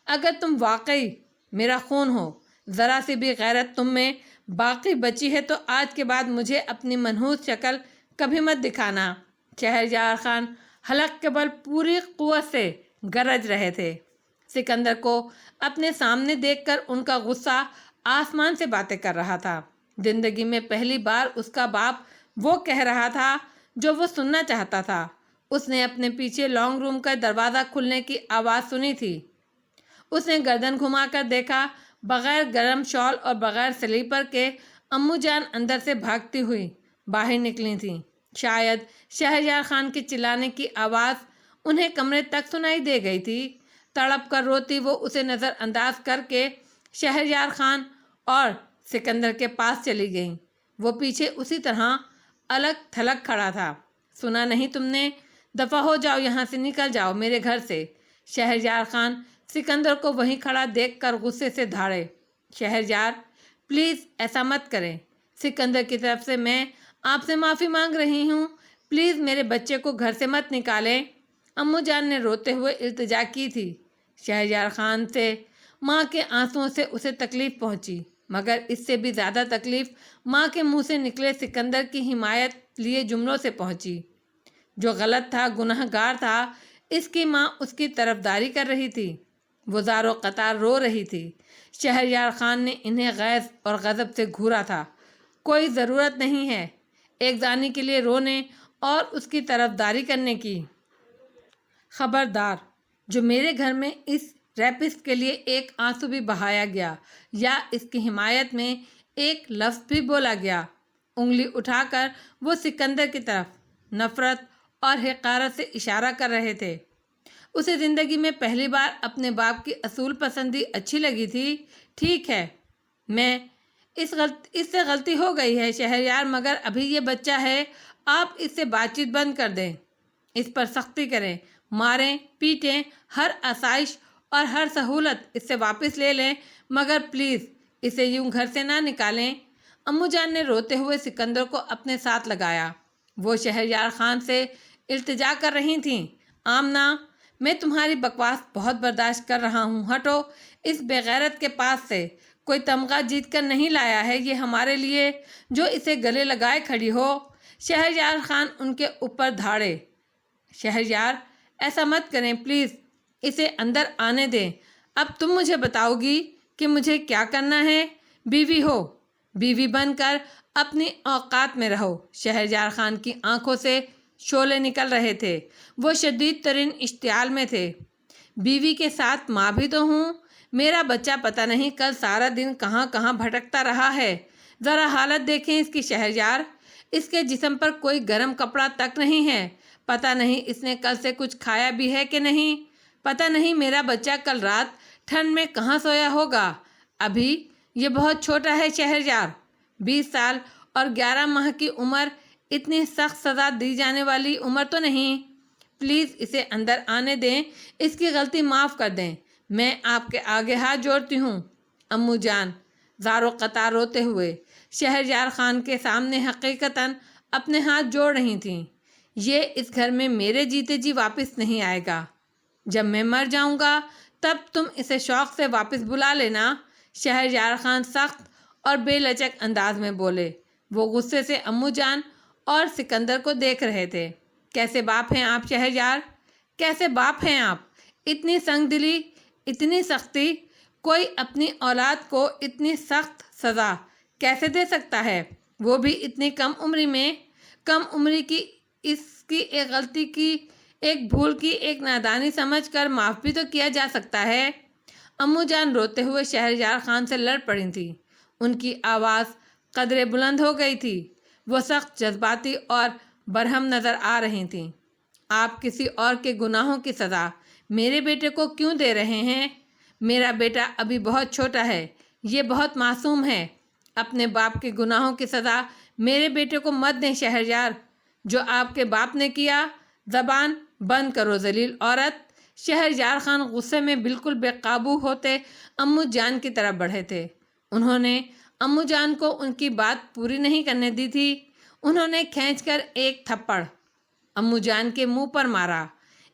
اگر تم واقعی میرا خون ہو، ذرا سی بھی غیرت تم میں باقی بچی ہے تو آج کے بعد مجھے اپنی منحوس شکل کبھی مت دکھانا۔ شہریار خان حلق کے بل پوری قوت سے گرج رہے تھے۔ سکندر کو اپنے سامنے دیکھ کر ان کا غصہ آسمان سے باتیں کر رہا تھا۔ زندگی میں پہلی بار اس کا باپ وہ کہہ رہا تھا جو وہ سننا چاہتا تھا۔ اس نے اپنے پیچھے لانگ روم کا دروازہ کھلنے کی آواز سنی تھی۔ اس نے گردن گھما کر دیکھا، بغیر گرم شال اور بغیر سلیپر کے امو جان اندر سے بھاگتی ہوئی باہر نکلی تھیں۔ شاید شہریار خان کے چلانے کی آواز انہیں کمرے تک سنائی دے گئی تھی۔ تڑپ کر روتی وہ اسے نظر انداز کر کے شہریار خان اور سکندر کے پاس چلی گئیں۔ وہ پیچھے اسی طرح الگ تھلگ کھڑا تھا۔ سنا نہیں تم نے؟ دفع ہو جاؤ یہاں سے، نکل جاؤ میرے گھر سے۔ شہریار خان سکندر کو وہیں کھڑا دیکھ کر غصے سے دھاڑے۔ شہریار پلیز ایسا مت کریں، سکندر کی طرف سے میں آپ سے معافی مانگ رہی ہوں، پلیز میرے بچے کو گھر سے مت نکالیں۔ امو جان نے روتے ہوئے التجا کی تھی۔ شہریار خان سے ماں کے آنسوؤں سے اسے تکلیف پہنچی، مگر اس سے بھی زیادہ تکلیف ماں کے منہ سے نکلے سکندر کی حمایت لیے جملوں سے پہنچی۔ جو غلط تھا، گناہ گار تھا، اس کی ماں اس کی طرفداری کر رہی تھی۔ وہ زار و قطار رو رہی تھی۔ شہریار خان نے انہیں غیظ اور غضب سے گھورا تھا۔ کوئی ضرورت نہیں ہے ایک زانی کے لیے رونے اور اس کی طرفداری کرنے کی۔ خبردار، جو میرے گھر میں اس ریپسٹ کے لیے ایک آنسو بھی بہایا گیا یا اس کی حمایت میں ایک لفظ بھی بولا گیا۔ انگلی اٹھا کر وہ سکندر کی طرف نفرت اور حقارت سے اشارہ کر رہے تھے۔ اسے زندگی میں پہلی بار اپنے باپ کی اصول پسندی اچھی لگی تھی۔ ٹھیک ہے، میں اس سے غلطی ہو گئی ہے شہریار، مگر ابھی یہ بچہ ہے، آپ اس سے بات چیت بند کر دیں، اس پر سختی کریں، ماریں پیٹیں، ہر آسائش اور ہر سہولت اس سے واپس لے لیں، مگر پلیز اسے یوں گھر سے نہ نکالیں۔ امو جان نے روتے ہوئے سکندر کو اپنے ساتھ لگایا۔ وہ شہریار خان سے التجا کر رہی تھیں۔ آمنہ، میں تمہاری بکواس بہت برداشت کر رہا ہوں، ہٹو، اس بے غیرت کے پاس سے کوئی تمغہ جیت کر نہیں لایا ہے یہ ہمارے لیے جو اسے گلے لگائے کھڑی ہو۔ شہریار خان ان کے اوپر دھاڑے۔ شہریار، ایسا مت کریں پلیز، اسے اندر آنے دیں۔ اب تم مجھے بتاؤ گی کہ مجھے کیا کرنا ہے؟ بیوی ہو، بیوی بن کر اپنی اوقات میں رہو۔ شہریار خان کی آنکھوں سے شعلے نکل رہے تھے۔ وہ شدید ترین اشتعال میں تھے۔ بیوی کے ساتھ ماں بھی تو ہوں۔ میرا بچہ پتہ نہیں کل سارا دن کہاں کہاں بھٹکتا رہا ہے۔ ذرا حالت دیکھیں اس کی شہریار، اس کے جسم پر کوئی گرم کپڑا تک نہیں ہے۔ پتہ نہیں اس نے کل سے کچھ کھایا بھی ہے کہ نہیں۔ پتہ نہیں میرا بچہ کل رات ٹھنڈ میں کہاں سویا ہوگا۔ ابھی یہ بہت چھوٹا ہے شہریار، 20 سال اور 11 ماہ کی عمر اتنی سخت سزا دی جانے والی عمر تو نہیں۔ پلیز اسے اندر آنے دیں، اس کی غلطی معاف کر دیں، میں آپ کے آگے ہاتھ جوڑتی ہوں۔ امو جان زار و قطار روتے ہوئے شہریار خان کے سامنے حقیقتاً اپنے ہاتھ جوڑ رہی تھیں۔ یہ اس گھر میں میرے جیتے جی واپس نہیں آئے گا۔ جب میں مر جاؤں گا تب تم اسے شوق سے واپس بلا لینا۔ شہریار خان سخت اور بے لچک انداز میں بولے۔ وہ غصے سے امو جان اور سکندر کو دیکھ رہے تھے۔ کیسے باپ ہیں آپ شہریار، کیسے باپ ہیں آپ؟ اتنی سنگ دلی، اتنی سختی، کوئی اپنی اولاد کو اتنی سخت سزا کیسے دے سکتا ہے، وہ بھی اتنی کم عمری میں؟ کم عمری کی اس کی ایک غلطی کی، ایک بھول کی، ایک نادانی سمجھ کر معاف بھی تو کیا جا سکتا ہے۔ امو جان روتے ہوئے شہریار خان سے لڑ پڑی تھیں۔ ان کی آواز قدرے بلند ہو گئی تھی۔ وہ سخت جذباتی اور برہم نظر آ رہی تھیں۔ آپ کسی اور کے گناہوں کی سزا میرے بیٹے کو کیوں دے رہے ہیں؟ میرا بیٹا ابھی بہت چھوٹا ہے، یہ بہت معصوم ہے۔ اپنے باپ کے گناہوں کی سزا میرے بیٹے کو مت دیں شہریار۔ جو آپ کے باپ نے کیا، زبان بند کرو ذلیل عورت۔ شہریار خان غصے میں بالکل بے قابو ہوتے امو جان کی طرف بڑھے تھے۔ انہوں نے امو جان کو ان کی بات پوری نہیں کرنے دی تھی۔ انہوں نے کھینچ کر ایک تھپڑ امو جان کے منہ پر مارا۔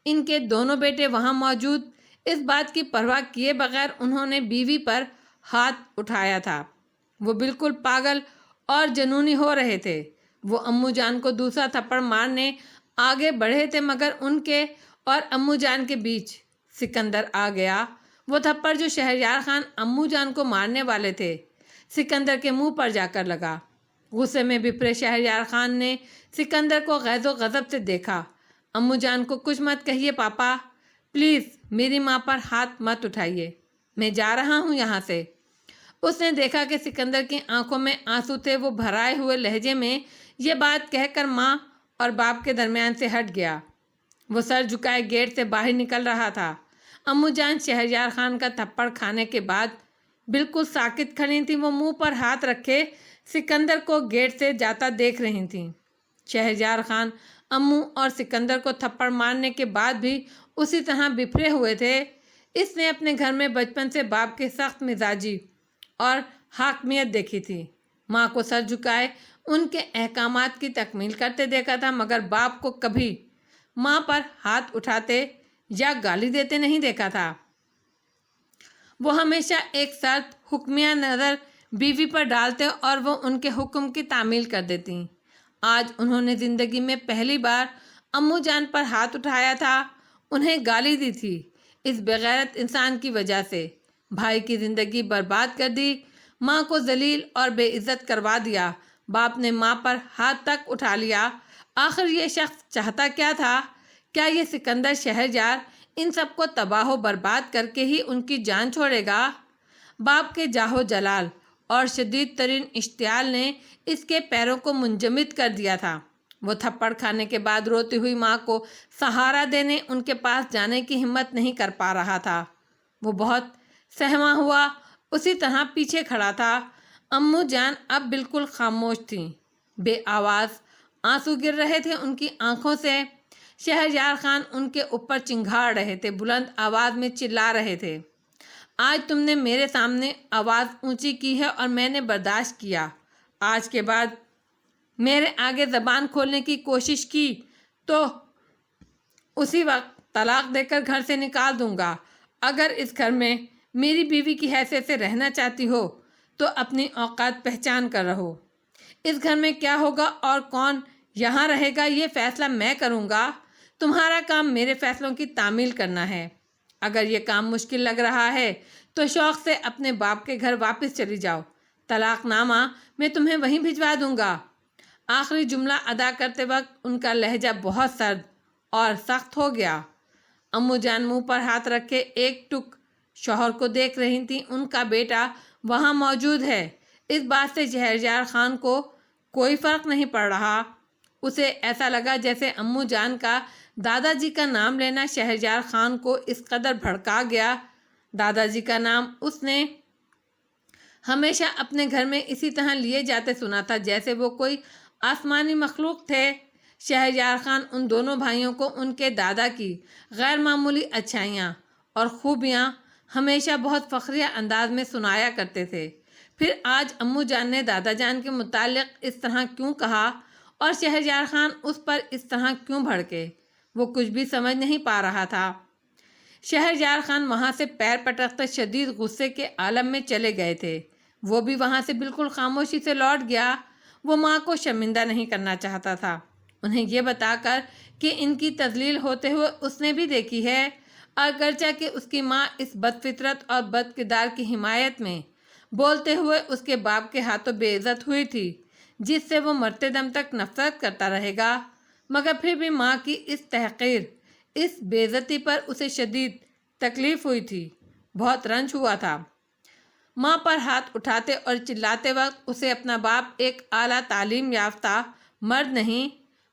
ان کے دونوں بیٹے وہاں موجود، اس بات کی پرواہ کیے بغیر انہوں نے بیوی پر ہاتھ اٹھایا تھا۔ وہ بالکل پاگل اور جنونی ہو رہے تھے۔ وہ امو جان کو دوسرا تھپڑ مارنے آگے بڑھے تھے، مگر ان کے اور امو جان کے بیچ سکندر آ گیا۔ وہ تھپڑ جو شہریار خان امو جان کو مارنے والے تھے، سکندر کے منہ پر جا کر لگا۔ غصے میں بپھرے شہریار خان نے سکندر کو غیظ و غضب سے دیکھا۔ امو جان کو کچھ مت کہیے پاپا، پلیز میری ماں پر ہاتھ مت اٹھائیے، میں جا رہا ہوں یہاں سے۔ اس نے دیکھا کہ سکندر کی آنکھوں میں آنسو تھے۔ وہ بھرائے ہوئے لہجے میں یہ بات کہہ کر ماں اور باپ کے درمیان سے ہٹ گیا۔ وہ سر جھکائے گیٹ سے باہر نکل رہا تھا۔ امو جان شہریار خان کا تھپڑ کھانے کے بعد بالکل ساکت کھڑی تھیں۔ وہ منہ پر ہاتھ رکھے سکندر کو گیٹ سے جاتا دیکھ رہی تھیں۔ شہریار خان امو اور سکندر کو تھپڑ مارنے کے بعد بھی اسی طرح بپھرے ہوئے تھے۔ اس نے اپنے گھر میں بچپن سے باپ کی سخت مزاجی اور حاکمیت دیکھی تھی۔ ماں کو سر جھکائے ان کے احکامات کی تکمیل کرتے دیکھا تھا، مگر باپ کو کبھی ماں پر ہاتھ اٹھاتے یا گالی دیتے نہیں دیکھا تھا۔ وہ ہمیشہ ایک سخت حکمیہ نظر بیوی پر ڈالتے اور وہ ان کے حکم کی تعمیل کر دیتی۔ آج انہوں نے زندگی میں پہلی بار امو جان پر ہاتھ اٹھایا تھا، انہیں گالی دی تھی اس بغیرت انسان کی وجہ سے، بھائی کی زندگی برباد کر دی، ماں کو ذلیل اور بے عزت کروا دیا، باپ نے ماں پر ہاتھ تک اٹھا لیا۔ آخر یہ شخص چاہتا کیا تھا؟ کیا یہ سکندر شہریار ان سب کو تباہ و برباد کر کے ہی ان کی جان چھوڑے گا؟ باپ کے جاہ و جلال اور شدید ترین اشتعال نے اس کے پیروں کو منجمد کر دیا تھا۔ وہ تھپڑ کھانے کے بعد روتی ہوئی ماں کو سہارا دینے ان کے پاس جانے کی ہمت نہیں کر پا رہا تھا۔ وہ بہت سہما ہوا اسی طرح پیچھے کھڑا تھا۔ امو جان اب بالکل خاموش تھیں، بے آواز، آنسو گر رہے تھے ان کی آنکھوں سے۔ شہریار خان ان کے اوپر چنگھاڑ رہے تھے، بلند آواز میں چلا رہے تھے، آج تم نے میرے سامنے آواز اونچی کی ہے اور میں نے برداشت کیا، آج کے بعد میرے آگے زبان کھولنے کی کوشش کی تو اسی وقت طلاق دے کر گھر سے نکال دوں گا۔ اگر اس گھر میں میری بیوی کی حیثیت سے رہنا چاہتی ہو تو اپنی اوقات پہچان کر رہو۔ اس گھر میں کیا ہوگا اور کون یہاں رہے گا یہ فیصلہ میں کروں گا، تمہارا کام میرے فیصلوں کی تعمیل کرنا ہے۔ اگر یہ کام مشکل لگ رہا ہے تو شوق سے اپنے باپ کے گھر واپس چلی جاؤ، طلاق نامہ میں تمہیں وہیں بھجوا دوں گا۔ آخری جملہ ادا کرتے وقت ان کا لہجہ بہت سرد اور سخت ہو گیا۔ امو جان منہ پر ہاتھ رکھے ایک ٹک شوہر کو دیکھ رہی تھیں، ان کا بیٹا وہاں موجود ہے۔ اس بات سے شہریار خان کو کوئی فرق نہیں پڑ رہا، اسے ایسا لگا جیسے امو جان کا دادا جی کا نام لینا شہریار خان کو اس قدر بھڑکا گیا۔ دادا جی کا نام اس نے ہمیشہ اپنے گھر میں اسی طرح لیے جاتے سنا تھا جیسے وہ کوئی آسمانی مخلوق تھے۔ شہریار خان ان دونوں بھائیوں کو ان کے دادا کی غیر معمولی اچھائیاں اور خوبیاں ہمیشہ بہت فخریہ انداز میں سنایا کرتے تھے۔ پھر آج امو جان نے دادا جان کے متعلق اس طرح کیوں کہا اور شہریار خان اس پر اس طرح کیوں بھڑکے؟ وہ کچھ بھی سمجھ نہیں پا رہا تھا۔ شہریار خان وہاں سے پیر پٹکتے شدید غصے کے عالم میں چلے گئے تھے۔ وہ بھی وہاں سے بالکل خاموشی سے لوٹ گیا۔ وہ ماں کو شرمندہ نہیں کرنا چاہتا تھا، انہیں یہ بتا کر کہ ان کی تذلیل ہوتے ہوئے اس نے بھی دیکھی ہے، اگرچہ کہ اس کی ماں اس بد فطرت اور بد کردار کی حمایت میں بولتے ہوئے اس کے باپ کے ہاتھوں بے عزت ہوئی تھی، جس سے وہ مرتے دم تک نفرت کرتا رہے گا، مگر پھر بھی ماں کی اس تحقیر، اس بے عزتی پر اسے شدید تکلیف ہوئی تھی، بہت رنج ہوا تھا۔ ماں پر ہاتھ اٹھاتے اور چلاتے وقت اسے اپنا باپ ایک اعلیٰ تعلیم یافتہ مرد نہیں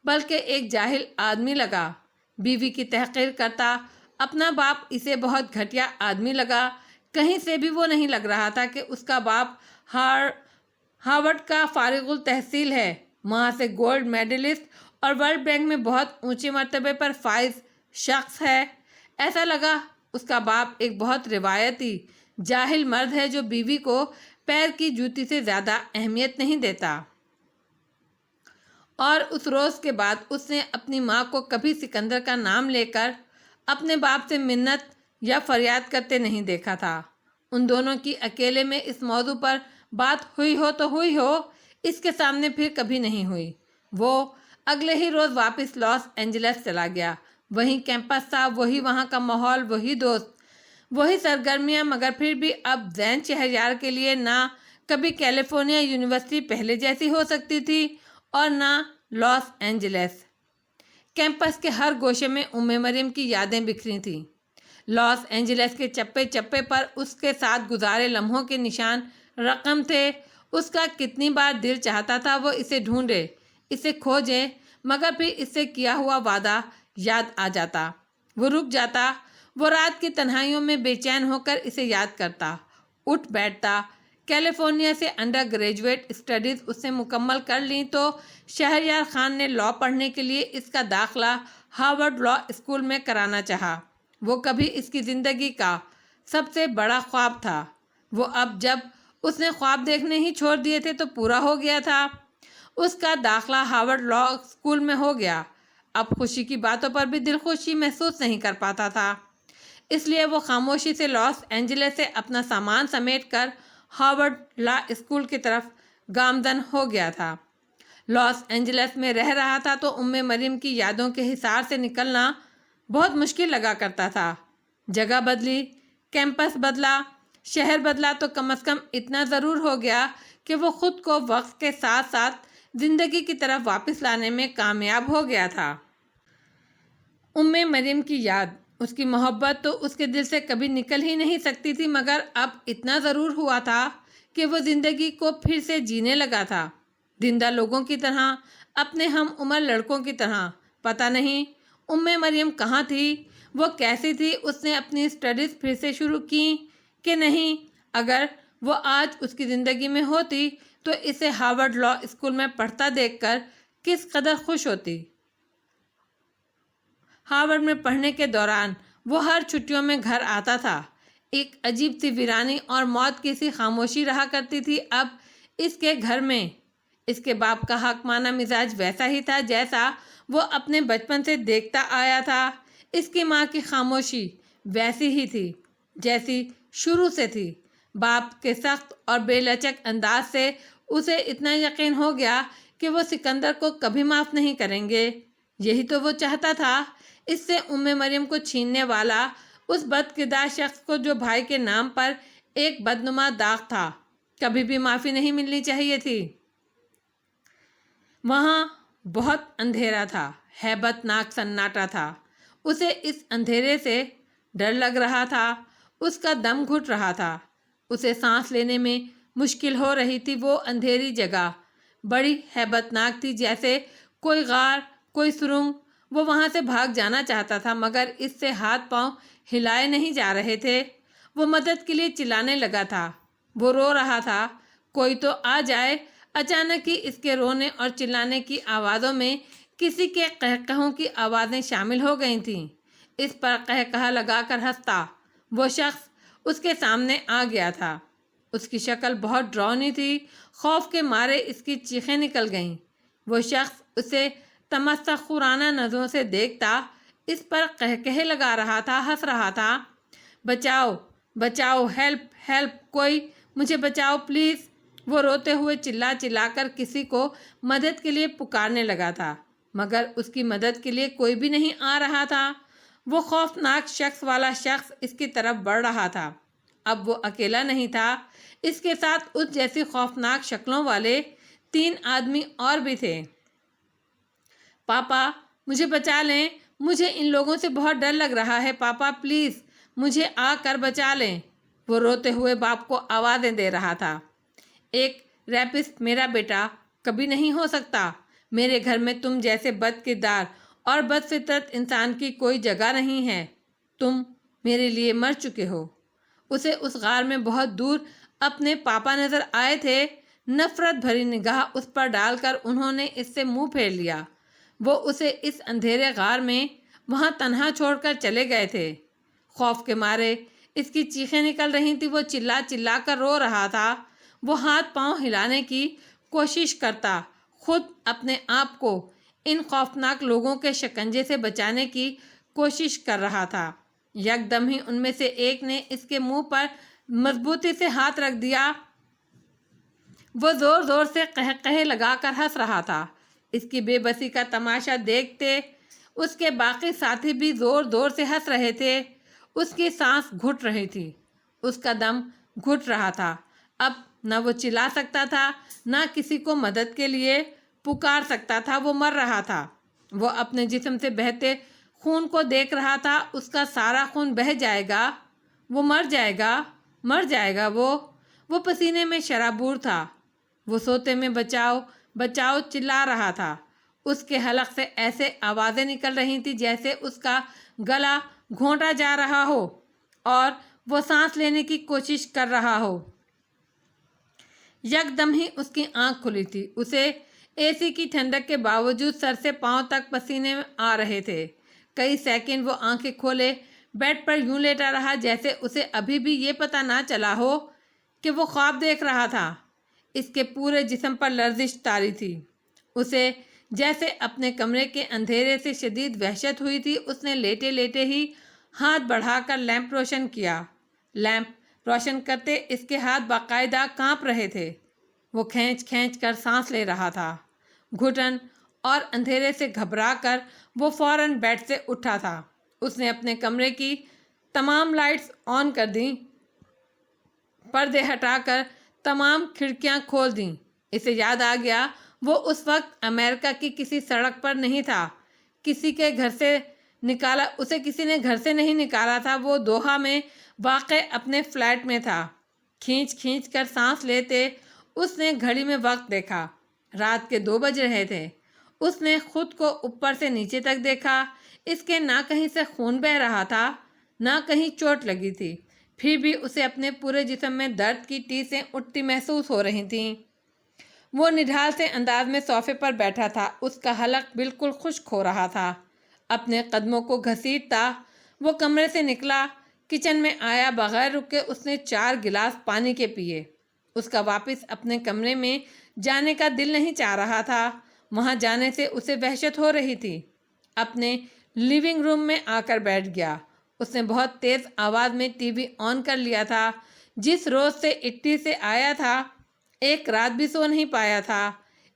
بلکہ ایک جاہل آدمی لگا، بیوی کی تحقیر کرتا اپنا باپ اسے بہت گھٹیا آدمی لگا۔ کہیں سے بھی وہ نہیں لگ رہا تھا کہ اس کا باپ ہارورڈ کا فارغ التحصیل ہے، وہاں سے گولڈ میڈلسٹ اور ورلڈ بینک میں بہت اونچے مرتبے پر فائز شخص ہے۔ ایسا لگا اس کا باپ ایک بہت روایتی جاہل مرد ہے جو بیوی کو پیر کی جوتی سے زیادہ اہمیت نہیں دیتا۔ اور اس روز کے بعد اس نے اپنی ماں کو کبھی سکندر کا نام لے کر اپنے باپ سے منت یا فریاد کرتے نہیں دیکھا تھا۔ ان دونوں کی اکیلے میں اس موضوع پر بات ہوئی ہو تو ہوئی ہو، اس کے سامنے پھر کبھی نہیں ہوئی۔ وہ اگلے ہی روز واپس لاس اینجلس چلا گیا۔ وہی کیمپس تھا، وہی وہاں کا ماحول، وہی دوست، وہی سرگرمیاں، مگر پھر بھی اب زین شہریار کے لیے نہ کبھی کیلیفورنیا یونیورسٹی پہلے جیسی ہو سکتی تھی اور نہ لاس اینجلس۔ کیمپس کے ہر گوشے میں مریم کی یادیں بکھری تھیں۔ لاس اینجلس کے چپے چپے پر اس کے ساتھ گزارے لمحوں کے نشان رقم تھے۔ اس کا کتنی بار دل چاہتا تھا وہ اسے ڈھونڈے، اسے کھوجے، مگر پھر اس سے کیا ہوا وعدہ یاد آ جاتا، وہ رک جاتا، وہ رات کی تنہائیوں میں بے چین ہو کر اسے یاد کرتا، اٹھ بیٹھتا۔ کیلیفورنیا سے انڈر گریجویٹ اسٹڈیز اس نے مکمل کر لیں تو شہریار خان نے لاء پڑھنے کے لیے اس کا داخلہ ہارورڈ لاء اسکول میں کرانا چاہا۔ وہ کبھی اس کی زندگی کا سب سے بڑا خواب تھا، وہ اب جب اس نے خواب دیکھنے ہی چھوڑ دیے تھے تو پورا ہو گیا تھا۔ اس کا داخلہ ہارورڈ لاء اسکول میں ہو گیا۔ اب خوشی کی باتوں پر بھی دل خوشی محسوس نہیں کر پاتا تھا، اس لیے وہ خاموشی سے لاس اینجلس سے اپنا سامان سمیٹ کر ہارورڈ لاء اسکول کی طرف گامزن ہو گیا تھا۔ لاس اینجلس میں رہ رہا تھا تو مریم کی یادوں کے حصار سے نکلنا بہت مشکل لگا کرتا تھا۔ جگہ بدلی، کیمپس بدلا، شہر بدلا تو کم از کم اتنا ضرور ہو گیا کہ وہ خود کو وقت کے ساتھ ساتھ زندگی کی طرف واپس لانے میں کامیاب ہو گیا تھا۔ مریم کی یاد، اس کی محبت تو اس کے دل سے کبھی نکل ہی نہیں سکتی تھی، مگر اب اتنا ضرور ہوا تھا کہ وہ زندگی کو پھر سے جینے لگا تھا، زندہ لوگوں کی طرح، اپنے ہم عمر لڑکوں کی طرح۔ پتہ نہیں مریم کہاں تھی، وہ کیسی تھی، اس نے اپنی اسٹڈیز پھر سے شروع کی کہ نہیں؟ اگر وہ آج اس کی زندگی میں ہوتی تو اسے ہارورڈ لا اسکول میں پڑھتا دیکھ کر کس قدر خوش ہوتی۔ ہارورڈ میں پڑھنے کے دوران وہ ہر چھٹیوں میں گھر آتا تھا۔ ایک عجیب سی ویرانی اور موت کی سی خاموشی رہا کرتی تھی اب اس کے گھر میں۔ اس کے باپ کا حاکمانہ مزاج ویسا ہی تھا جیسا وہ اپنے بچپن سے دیکھتا آیا تھا۔ اس کی ماں کی خاموشی ویسی ہی تھی جیسی شروع سے تھی۔ باپ کے سخت اور بے لچک انداز سے اسے اتنا یقین ہو گیا کہ وہ سکندر کو کبھی معاف نہیں کریں گے۔ یہی تو وہ چاہتا تھا، اس سے مریم کو چھیننے والا اس بد کردار شخص کو جو بھائی کے نام پر ایک بدنما داغ تھا، کبھی بھی معافی نہیں ملنی چاہیے تھی۔ وہاں بہت اندھیرا تھا، ہیبت ناک سناٹا تھا۔ اسے اس اندھیرے سے ڈر لگ رہا تھا، اس کا دم گھٹ رہا تھا، اسے سانس لینے میں مشکل ہو رہی تھی۔ وہ اندھیری جگہ بڑی ہیبت ناک تھی، جیسے کوئی غار، کوئی سرنگ۔ وہ وہاں سے بھاگ جانا چاہتا تھا مگر اس سے ہاتھ پاؤں ہلائے نہیں جا رہے تھے۔ وہ مدد کے لیے چلانے لگا تھا، وہ رو رہا تھا، کوئی تو آ جائے۔ اچانک ہی اس کے رونے اور چلانے کی آوازوں میں کسی کے قہقہوں کی آوازیں شامل ہو گئی تھیں۔ اس پر قہقہا لگا کر ہنستا وہ شخص اس کے سامنے آ گیا تھا۔ اس کی شکل بہت ڈراؤنی تھی، خوف کے مارے اس کی چیخیں نکل گئیں۔ وہ شخص اسے تمسخرانہ نظروں سے دیکھتا اس پر قہقہے لگا رہا تھا، ہنس رہا تھا۔ بچاؤ، بچاؤ، ہیلپ، ہیلپ، کوئی مجھے بچاؤ پلیز۔ وہ روتے ہوئے چلا چلا کر کسی کو مدد کے لیے پکارنے لگا تھا، مگر اس کی مدد کے لیے کوئی بھی نہیں آ رہا تھا۔ وہ خوفناک شخص والا شخص اس کی طرف بڑھ رہا تھا۔ اب وہ اکیلا نہیں تھا، اس کے ساتھ اس جیسی خوفناک شکلوں والے 3 آدمی اور بھی تھے۔ پاپا مجھے بچا لیں، مجھے ان لوگوں سے بہت ڈر لگ رہا ہے، پاپا پلیز مجھے آ کر بچا لیں۔ وہ روتے ہوئے باپ کو آوازیں دے رہا تھا۔ ایک ریپسٹ میرا بیٹا کبھی نہیں ہو سکتا۔ میرے گھر میں تم جیسے بد کردار اور بد فطرت انسان کی کوئی جگہ نہیں ہے۔ تم میرے لیے مر چکے ہو۔ اسے اس غار میں بہت دور اپنے پاپا نظر آئے تھے۔ نفرت بھری نگاہ اس پر ڈال کر انہوں نے اس سے منہ پھیر لیا۔ وہ اسے اس اندھیرے غار میں وہاں تنہا چھوڑ کر چلے گئے تھے۔ خوف کے مارے اس کی چیخیں نکل رہی تھیں، وہ چلا چلا کر رو رہا تھا۔ وہ ہاتھ پاؤں ہلانے کی کوشش کرتا، خود اپنے آپ کو ان خوفناک لوگوں کے شکنجے سے بچانے کی کوشش کر رہا تھا۔ یکدم ہی ان میں سے ایک نے اس کے منہ پر مضبوطی سے ہاتھ رکھ دیا۔ وہ زور زور سے قہقہے لگا کر ہنس رہا تھا۔ اس کی بے بسی کا تماشا دیکھتے اس کے باقی ساتھی بھی زور زور سے ہنس رہے تھے۔ اس کی سانس گھٹ رہی تھی، اس کا دم گھٹ رہا تھا۔ اب نہ وہ چلا سکتا تھا، نہ کسی کو مدد کے لیے پکار سکتا تھا۔ وہ مر رہا تھا۔ وہ اپنے جسم سے بہتے خون کو دیکھ رہا تھا۔ اس کا سارا خون بہہ جائے گا، وہ مر جائے گا، مر جائے گا۔ وہ پسینے میں شرابور تھا۔ وہ سوتے میں بچاؤ، بچاؤ چلا رہا تھا۔ اس کے حلق سے ایسے آوازیں نکل رہی تھیں جیسے اس کا گلا گھونٹا جا رہا ہو اور وہ سانس لینے کی کوشش کر رہا ہو۔ یکدم ہی اس کی آنکھ کھلی تھی۔ اسے اے سی کی ٹھنڈک کے باوجود سر سے پاؤں تک پسینے آ رہے تھے۔ کئی سیکنڈ وہ آنکھیں کھولے بیڈ پر یوں لیٹا رہا جیسے اسے ابھی بھی یہ پتہ نہ چلا ہو کہ وہ خواب دیکھ رہا تھا۔ اس کے پورے جسم پر لرزش طاری تھی۔ اسے جیسے اپنے کمرے کے اندھیرے سے شدید وحشت ہوئی تھی۔ اس نے لیٹے لیٹے ہی ہاتھ بڑھا کر لیمپ روشن کیا۔ لیمپ روشن کرتے اس کے ہاتھ باقاعدہ کانپ رہے تھے۔ وہ کھینچ کھینچ کر سانس لے رہا تھا۔ گھٹن اور اندھیرے سے گھبرا کر وہ فوراً بیڈ سے اٹھا تھا۔ اس نے اپنے کمرے کی تمام لائٹس آن کر دیں، پردے ہٹا کر تمام کھڑکیاں کھول دیں۔ اسے یاد آ گیا وہ اس وقت امریکہ کی کسی سڑک پر نہیں تھا، اسے کسی نے گھر سے نہیں نکالا تھا، وہ دوحہ میں واقع اپنے فلیٹ میں تھا۔ کھینچ کھینچ کر سانس لیتے اس نے گھڑی میں وقت دیکھا، رات کے 2 بج رہے تھے۔ اس نے خود کو اوپر سے نیچے تک دیکھا، اس کے نہ کہیں سے خون بہہ رہا تھا نہ کہیں چوٹ لگی تھی، پھر بھی اسے اپنے پورے جسم میں درد کی ٹیسیں اٹھتی محسوس ہو رہی تھیں۔ وہ نڈھال سے انداز میں صوفے پر بیٹھا تھا، اس کا حلق بالکل خشک ہو رہا تھا۔ اپنے قدموں کو گھسیٹتا وہ کمرے سے نکلا، کچن میں آیا، بغیر رکے اس نے 4 گلاس پانی کے پیے۔ اس کا واپس اپنے کمرے میں جانے کا دل نہیں چاہ رہا تھا، وہاں جانے سے اسے وحشت ہو رہی تھی۔ اپنے لیونگ روم میں آ کر بیٹھ گیا۔ اس نے بہت تیز آواز میں ٹی وی آن کر لیا تھا۔ جس روز سے اٹلی سے آیا تھا ایک رات بھی سو نہیں پایا تھا۔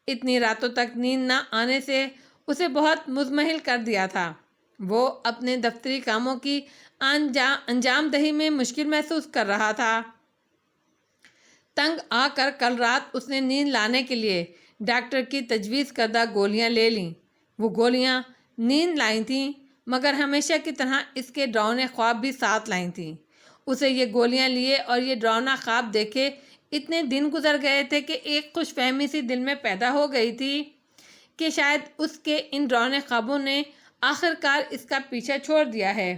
اتنی راتوں تک نیند نہ آنے سے اسے بہت مزمحل کر دیا تھا۔ وہ اپنے دفتری کاموں کی انجام دہی میں مشکل محسوس کر رہا تھا۔ تنگ آ کر کل رات اس نے نیند لانے کے لیے ڈاکٹر کی تجویز کردہ گولیاں لے لیں۔ وہ گولیاں نیند لائی تھیں، مگر ہمیشہ کی طرح اس کے ڈراؤنے خواب بھی ساتھ لائی تھیں۔ اسے یہ گولیاں لیے اور یہ ڈراؤنا خواب دیکھے اتنے دن گزر گئے تھے کہ ایک خوش فہمی سی دل میں پیدا ہو گئی تھی کہ شاید اس کے ان ڈراؤنے خوابوں نے آخر کار اس کا پیچھا چھوڑ دیا ہے۔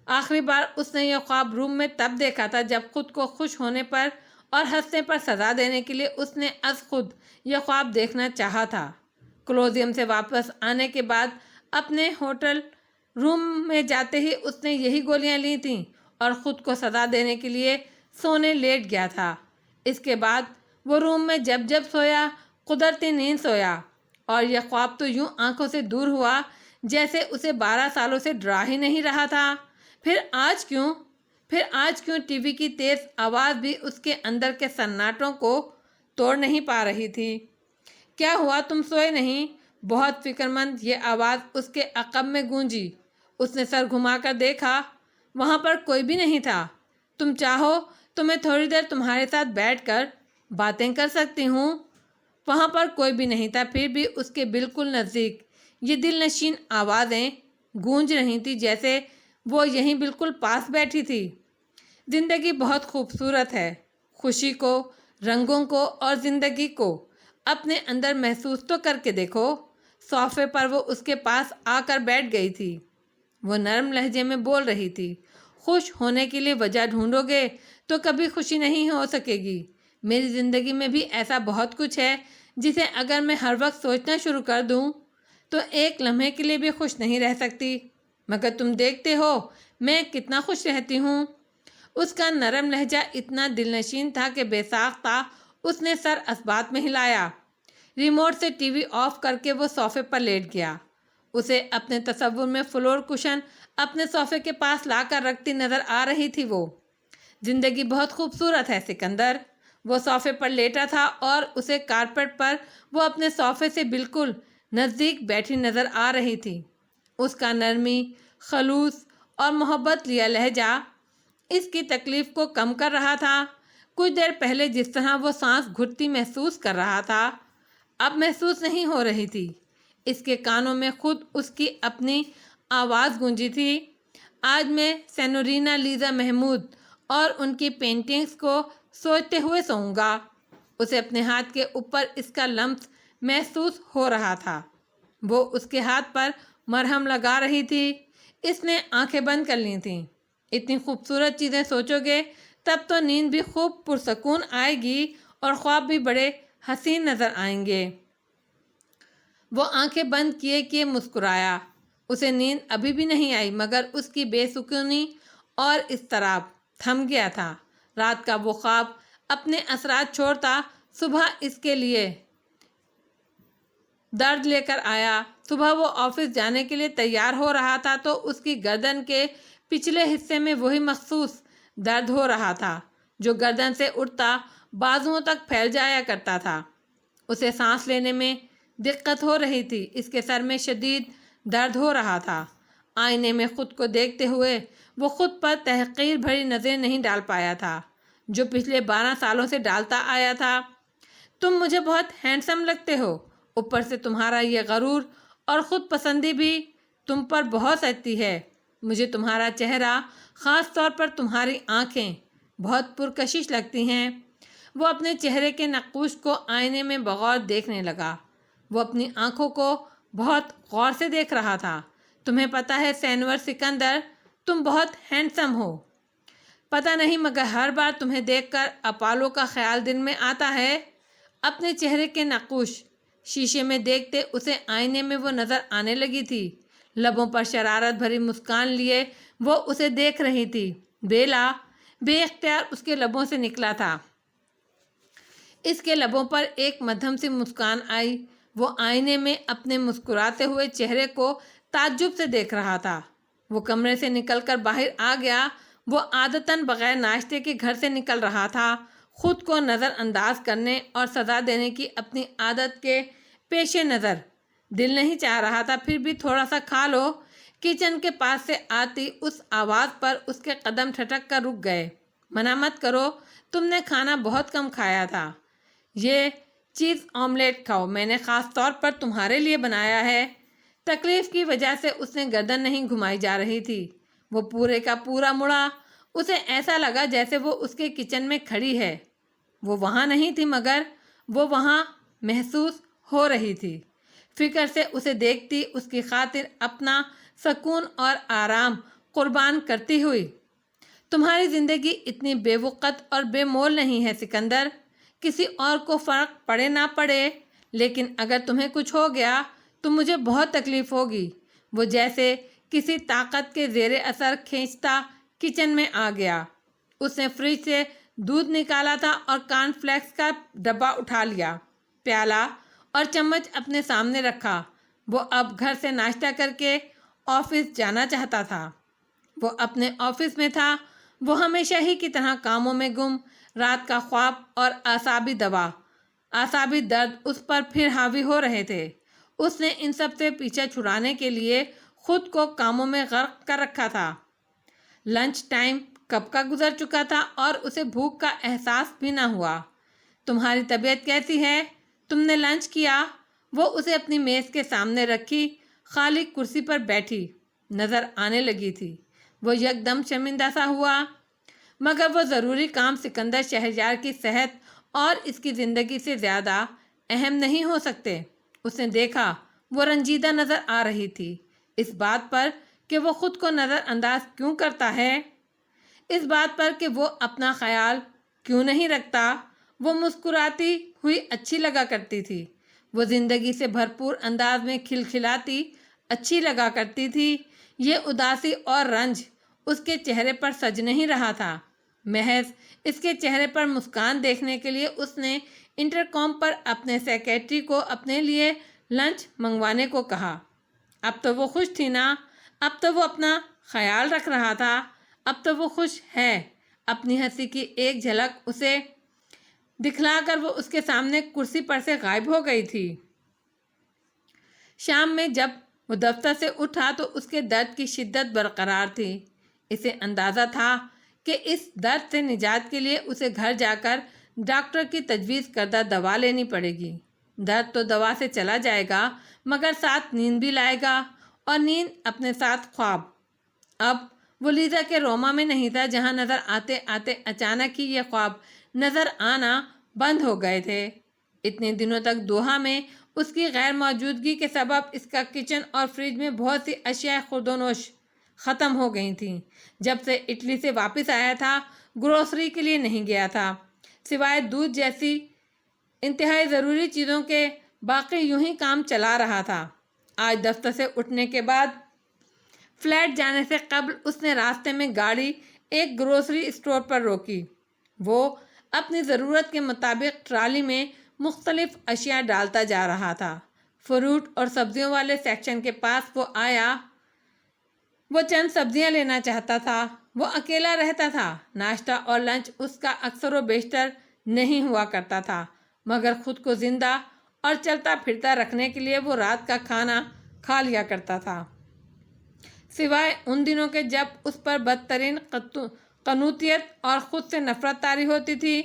آخری بار اس نے یہ خواب روم میں تب دیکھا تھا جب خود کو خوش ہونے پر اور ہنسنے پر سزا دینے کے لیے اس نے از خود یہ خواب دیکھنا چاہا تھا۔ کولوسیم سے واپس آنے کے بعد اپنے ہوٹل روم میں جاتے ہی اس نے یہی گولیاں لی تھیں اور خود کو سزا دینے کے لیے سونے لیٹ گیا تھا۔ اس کے بعد وہ روم میں جب جب سویا قدرتی نیند سویا، اور یہ خواب تو یوں آنکھوں سے دور ہوا جیسے اسے 12 سالوں سے ڈرا ہی نہیں رہا تھا۔ پھر آج کیوں ٹی وی کی تیز آواز بھی اس کے اندر کے سناٹوں کو توڑ نہیں پا رہی تھی۔ کیا ہوا، تم سوئے نہیں؟ بہت فکر مند یہ آواز اس کے عقب میں گونجی۔ اس نے سر گھما کر دیکھا، وہاں پر کوئی بھی نہیں تھا۔ تم چاہو تو میں تھوڑی دیر تمہارے ساتھ بیٹھ کر باتیں کر سکتی ہوں۔ وہاں پر کوئی بھی نہیں تھا، پھر بھی اس کے بالکل نزدیک یہ دل نشین آوازیں گونج رہی تھی جیسے وہ یہیں بالکل پاس بیٹھی تھی۔ زندگی بہت خوبصورت ہے، خوشی کو، رنگوں کو اور زندگی کو اپنے اندر محسوس تو کر کے دیکھو۔ صوفے پر وہ اس کے پاس آ کر بیٹھ گئی تھی۔ وہ نرم لہجے میں بول رہی تھی، خوش ہونے کے لیے وجہ ڈھونڈو گے تو کبھی خوشی نہیں ہو سکے گی۔ میری زندگی میں بھی ایسا بہت کچھ ہے جسے اگر میں ہر وقت سوچنا شروع کر دوں تو ایک لمحے کے لیے بھی خوش نہیں رہ سکتی، مگر تم دیکھتے ہو میں کتنا خوش رہتی ہوں۔ اس کا نرم لہجہ اتنا دل نشین تھا کہ بے ساختہ اس نے سر اسبات میں ہلایا۔ ریموٹ سے ٹی وی آف کر کے وہ صوفے پر لیٹ گیا۔ اسے اپنے تصور میں فلور کشن اپنے صوفے کے پاس لا کر رکھتی نظر آ رہی تھی۔ وہ زندگی بہت خوبصورت ہے سکندر۔ وہ صوفے پر لیٹا تھا اور اسے کارپیٹ پر وہ اپنے صوفے سے بالکل نزدیک بیٹھی نظر آ رہی تھی۔ اس کا نرمی، خلوص اور محبت لیا لہجہ اس کی تکلیف کو کم کر رہا تھا۔ کچھ دیر پہلے جس طرح وہ سانس گھٹتی محسوس کر رہا تھا اب محسوس نہیں ہو رہی تھی۔ اس کے کانوں میں خود اس کی اپنی آواز گونجی تھی، آج میں سینورینا لیزا محمود اور ان کی پینٹنگز کو سوچتے ہوئے سوؤں گا۔ اسے اپنے ہاتھ کے اوپر اس کا لمس محسوس ہو رہا تھا۔ وہ اس کے ہاتھ پر مرہم لگا رہی تھی۔ اس نے آنکھیں بند کر لی تھیں۔ اتنی خوبصورت چیزیں سوچو گے تب تو نیند بھی خوب پرسکون آئے گی اور خواب بھی بڑے حسین نظر آئیں گے۔ وہ آنکھیں بند کیے مسکرایا۔ اسے نیند ابھی بھی نہیں آئی، مگر اس کی بے سکونی اور اضطراب تھم گیا تھا۔ رات کا وہ خواب اپنے اثرات چھوڑتا صبح اس کے لیے درد لے کر آیا۔ صبح وہ آفس جانے کے لیے تیار ہو رہا تھا تو اس کی گردن کے پچھلے حصے میں وہی مخصوص درد ہو رہا تھا جو گردن سے اٹھتا بازوؤں تک پھیل جایا کرتا تھا۔ اسے سانس لینے میں دقت ہو رہی تھی، اس کے سر میں شدید درد ہو رہا تھا۔ آئینے میں خود کو دیکھتے ہوئے وہ خود پر تحقیر بھری نظریں نہیں ڈال پایا تھا جو پچھلے 12 سالوں سے ڈالتا آیا تھا۔ تم مجھے بہت ہینڈسم لگتے ہو، اوپر سے تمہارا یہ غرور اور خود پسندی بھی تم پر بہت سجتی ہے۔ مجھے تمہارا چہرہ، خاص طور پر تمہاری آنکھیں بہت پرکشش لگتی ہیں۔ وہ اپنے چہرے کے نقوش کو آئینے میں بغور دیکھنے لگا۔ وہ اپنی آنکھوں کو بہت غور سے دیکھ رہا تھا۔ تمہیں پتہ ہے سینور سکندر، تم بہت ہینڈسم ہو۔ پتہ نہیں مگر ہر بار تمہیں دیکھ کر اپالو کا خیال دل میں آتا ہے۔ اپنے چہرے کے نقوش شیشے میں دیکھتے اسے آئینے میں وہ نظر آنے لگی تھی۔ لبوں پر شرارت بھری مسکان لیے وہ اسے دیکھ رہی تھی۔ بیلا بے اختیار اس کے لبوں سے نکلا تھا۔ اس کے لبوں پر ایک مدھم سی مسکان آئی۔ وہ آئینے میں اپنے مسکراتے ہوئے چہرے کو تعجب سے دیکھ رہا تھا۔ وہ کمرے سے نکل کر باہر آ گیا۔ وہ عادتاً بغیر ناشتے کے گھر سے نکل رہا تھا۔ خود کو نظر انداز کرنے اور سزا دینے کی اپنی عادت کے پیش نظر دل نہیں چاہ رہا تھا، پھر بھی تھوڑا سا کھا لو۔ کچن کے پاس سے آتی اس آواز پر اس کے قدم ٹھٹک کر رک گئے۔ منع مت کرو، تم نے کھانا بہت کم کھایا تھا۔ یہ چیز آملیٹ کھاؤ، میں نے خاص طور پر تمہارے لیے بنایا ہے۔ تکلیف کی وجہ سے اس نے گردن نہیں گھمائی جا رہی تھی۔ وہ پورے کا پورا مڑا۔ اسے ایسا لگا جیسے وہ اس کے کچن میں کھڑی ہے۔ وہ وہاں نہیں تھی مگر وہ وہاں محسوس ہو رہی تھی۔ فکر سے اسے دیکھتی، اس کی خاطر اپنا سکون اور آرام قربان کرتی ہوئی۔ تمہاری زندگی اتنی بے وقت اور بے مول نہیں ہے سکندر، کسی اور کو فرق پڑے نہ پڑے، لیکن اگر تمہیں کچھ ہو گیا تو مجھے بہت تکلیف ہوگی۔ وہ جیسے کسی طاقت کے زیر اثر کھینچتا کچن میں آ گیا۔ اس نے فریج سے دودھ نکالا تھا اور کارن فلیکس کا ڈبہ اٹھا لیا۔ پیالہ اور چمچ اپنے سامنے رکھا۔ وہ اب گھر سے ناشتہ کر کے آفس جانا چاہتا تھا۔ وہ اپنے آفس میں تھا۔ وہ ہمیشہ ہی کی طرح کاموں میں گم، رات کا خواب اور اعصابی درد اس پر پھر حاوی ہو رہے تھے۔ اس نے ان سب سے پیچھا چھڑانے کے لیے خود کو کاموں میں غرق کر رکھا تھا۔ لنچ ٹائم کب کا گزر چکا تھا اور اسے بھوک کا احساس بھی نہ ہوا۔ تمہاری طبیعت کیسی ہے؟ تم نے لنچ کیا؟ وہ اسے اپنی میز کے سامنے رکھی خالی کرسی پر بیٹھی نظر آنے لگی تھی۔ وہ یکدم شرمندہ سا ہوا، مگر وہ ضروری کام سکندر شہریار کی صحت اور اس کی زندگی سے زیادہ اہم نہیں ہو سکتے۔ اس نے دیکھا وہ رنجیدہ نظر آ رہی تھی۔ اس بات پر کہ وہ خود کو نظر انداز کیوں کرتا ہے، اس بات پر کہ وہ اپنا خیال کیوں نہیں رکھتا۔ وہ مسکراتی ہوئی اچھی لگا کرتی تھی۔ وہ زندگی سے بھرپور انداز میں کھلکھلاتی اچھی لگا کرتی تھی۔ یہ اداسی اور رنج اس کے چہرے پر سج نہیں رہا تھا۔ محض اس کے چہرے پر مسکان دیکھنے کے لیے اس نے انٹرکام پر اپنے سیکریٹری کو اپنے لیے لنچ منگوانے کو کہا۔ اب تو وہ خوش تھی نا، اب تو وہ اپنا خیال رکھ رہا تھا، اب تو وہ خوش ہے۔ اپنی ہنسی کی ایک جھلک اسے دکھلا کر وہ اس کے سامنے کرسی پر سے غائب ہو گئی تھی۔ شام میں جب وہ دفتر سے اٹھا تو اس کے درد کی شدت برقرار تھی۔ اسے اندازہ تھا کہ اس درد سے نجات کے لیے اسے گھر جا کر ڈاکٹر کی تجویز کردہ دوا لینی پڑے گی۔ درد تو دوا سے چلا جائے گا مگر ساتھ نیند بھی لائے گا، اور نیند اپنے ساتھ خواب۔ اب وہ لیزا کے روما میں نہیں تھا جہاں نظر آتے آتے اچانک ہی یہ خواب نظر آنا بند ہو گئے تھے۔ اتنے دنوں تک دوحہ میں اس کی غیر موجودگی کے سبب اس کا کچن اور فریج میں بہت سی اشیاء خوردونوش ختم ہو گئی تھیں۔ جب سے اٹلی سے واپس آیا تھا گروسری کے لیے نہیں گیا تھا، سوائے دودھ جیسی انتہائی ضروری چیزوں کے باقی یوں ہی کام چلا رہا تھا۔ آج دفتر سے اٹھنے کے بعد فلیٹ جانے سے قبل اس نے راستے میں گاڑی ایک گروسری اسٹور پر روکی۔ وہ اپنی ضرورت کے مطابق ٹرالی میں مختلف اشیاء ڈالتا جا رہا تھا۔ فروٹ اور سبزیوں والے سیکشن کے پاس وہ آیا۔ وہ چند سبزیاں لینا چاہتا تھا۔ وہ اکیلا رہتا تھا۔ ناشتہ اور لنچ اس کا اکثر و بیشتر نہیں ہوا کرتا تھا، مگر خود کو زندہ اور چلتا پھرتا رکھنے کے لیے وہ رات کا کھانا کھا لیا کرتا تھا، سوائے ان دنوں کے جب اس پر بدترین قنوطیت اور خود سے نفرت طاری ہوتی تھی۔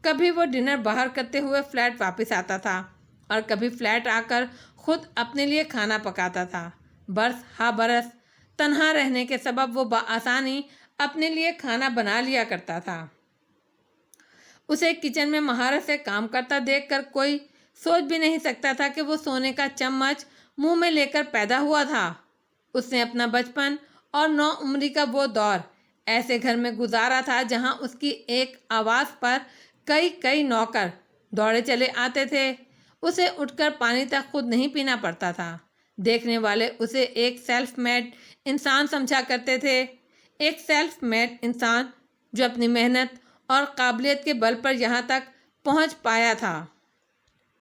کبھی وہ ڈنر باہر کرتے ہوئے فلیٹ واپس آتا تھا اور کبھی فلیٹ آ کر خود اپنے لیے کھانا پکاتا تھا۔ برس ہا برس تنہا رہنے کے سبب وہ بآسانی اپنے لیے کھانا بنا لیا کرتا تھا۔ اسے کچن میں مہارت سے کام کرتا دیکھ کر کوئی سوچ بھی نہیں سکتا تھا کہ وہ سونے کا چمچ منہ میں لے کر پیدا ہوا تھا۔ اس نے اپنا بچپن اور نوعمری کا وہ دور ایسے گھر میں گزارا تھا جہاں اس کی ایک آواز پر کئی نوکر دوڑے چلے آتے تھے۔ اسے اٹھ کر پانی تک خود نہیں پینا پڑتا تھا۔ دیکھنے والے اسے ایک سیلف میڈ انسان سمجھا کرتے تھے، ایک سیلف میڈ انسان جو اپنی محنت اور قابلیت کے بل پر یہاں تک پہنچ پایا تھا۔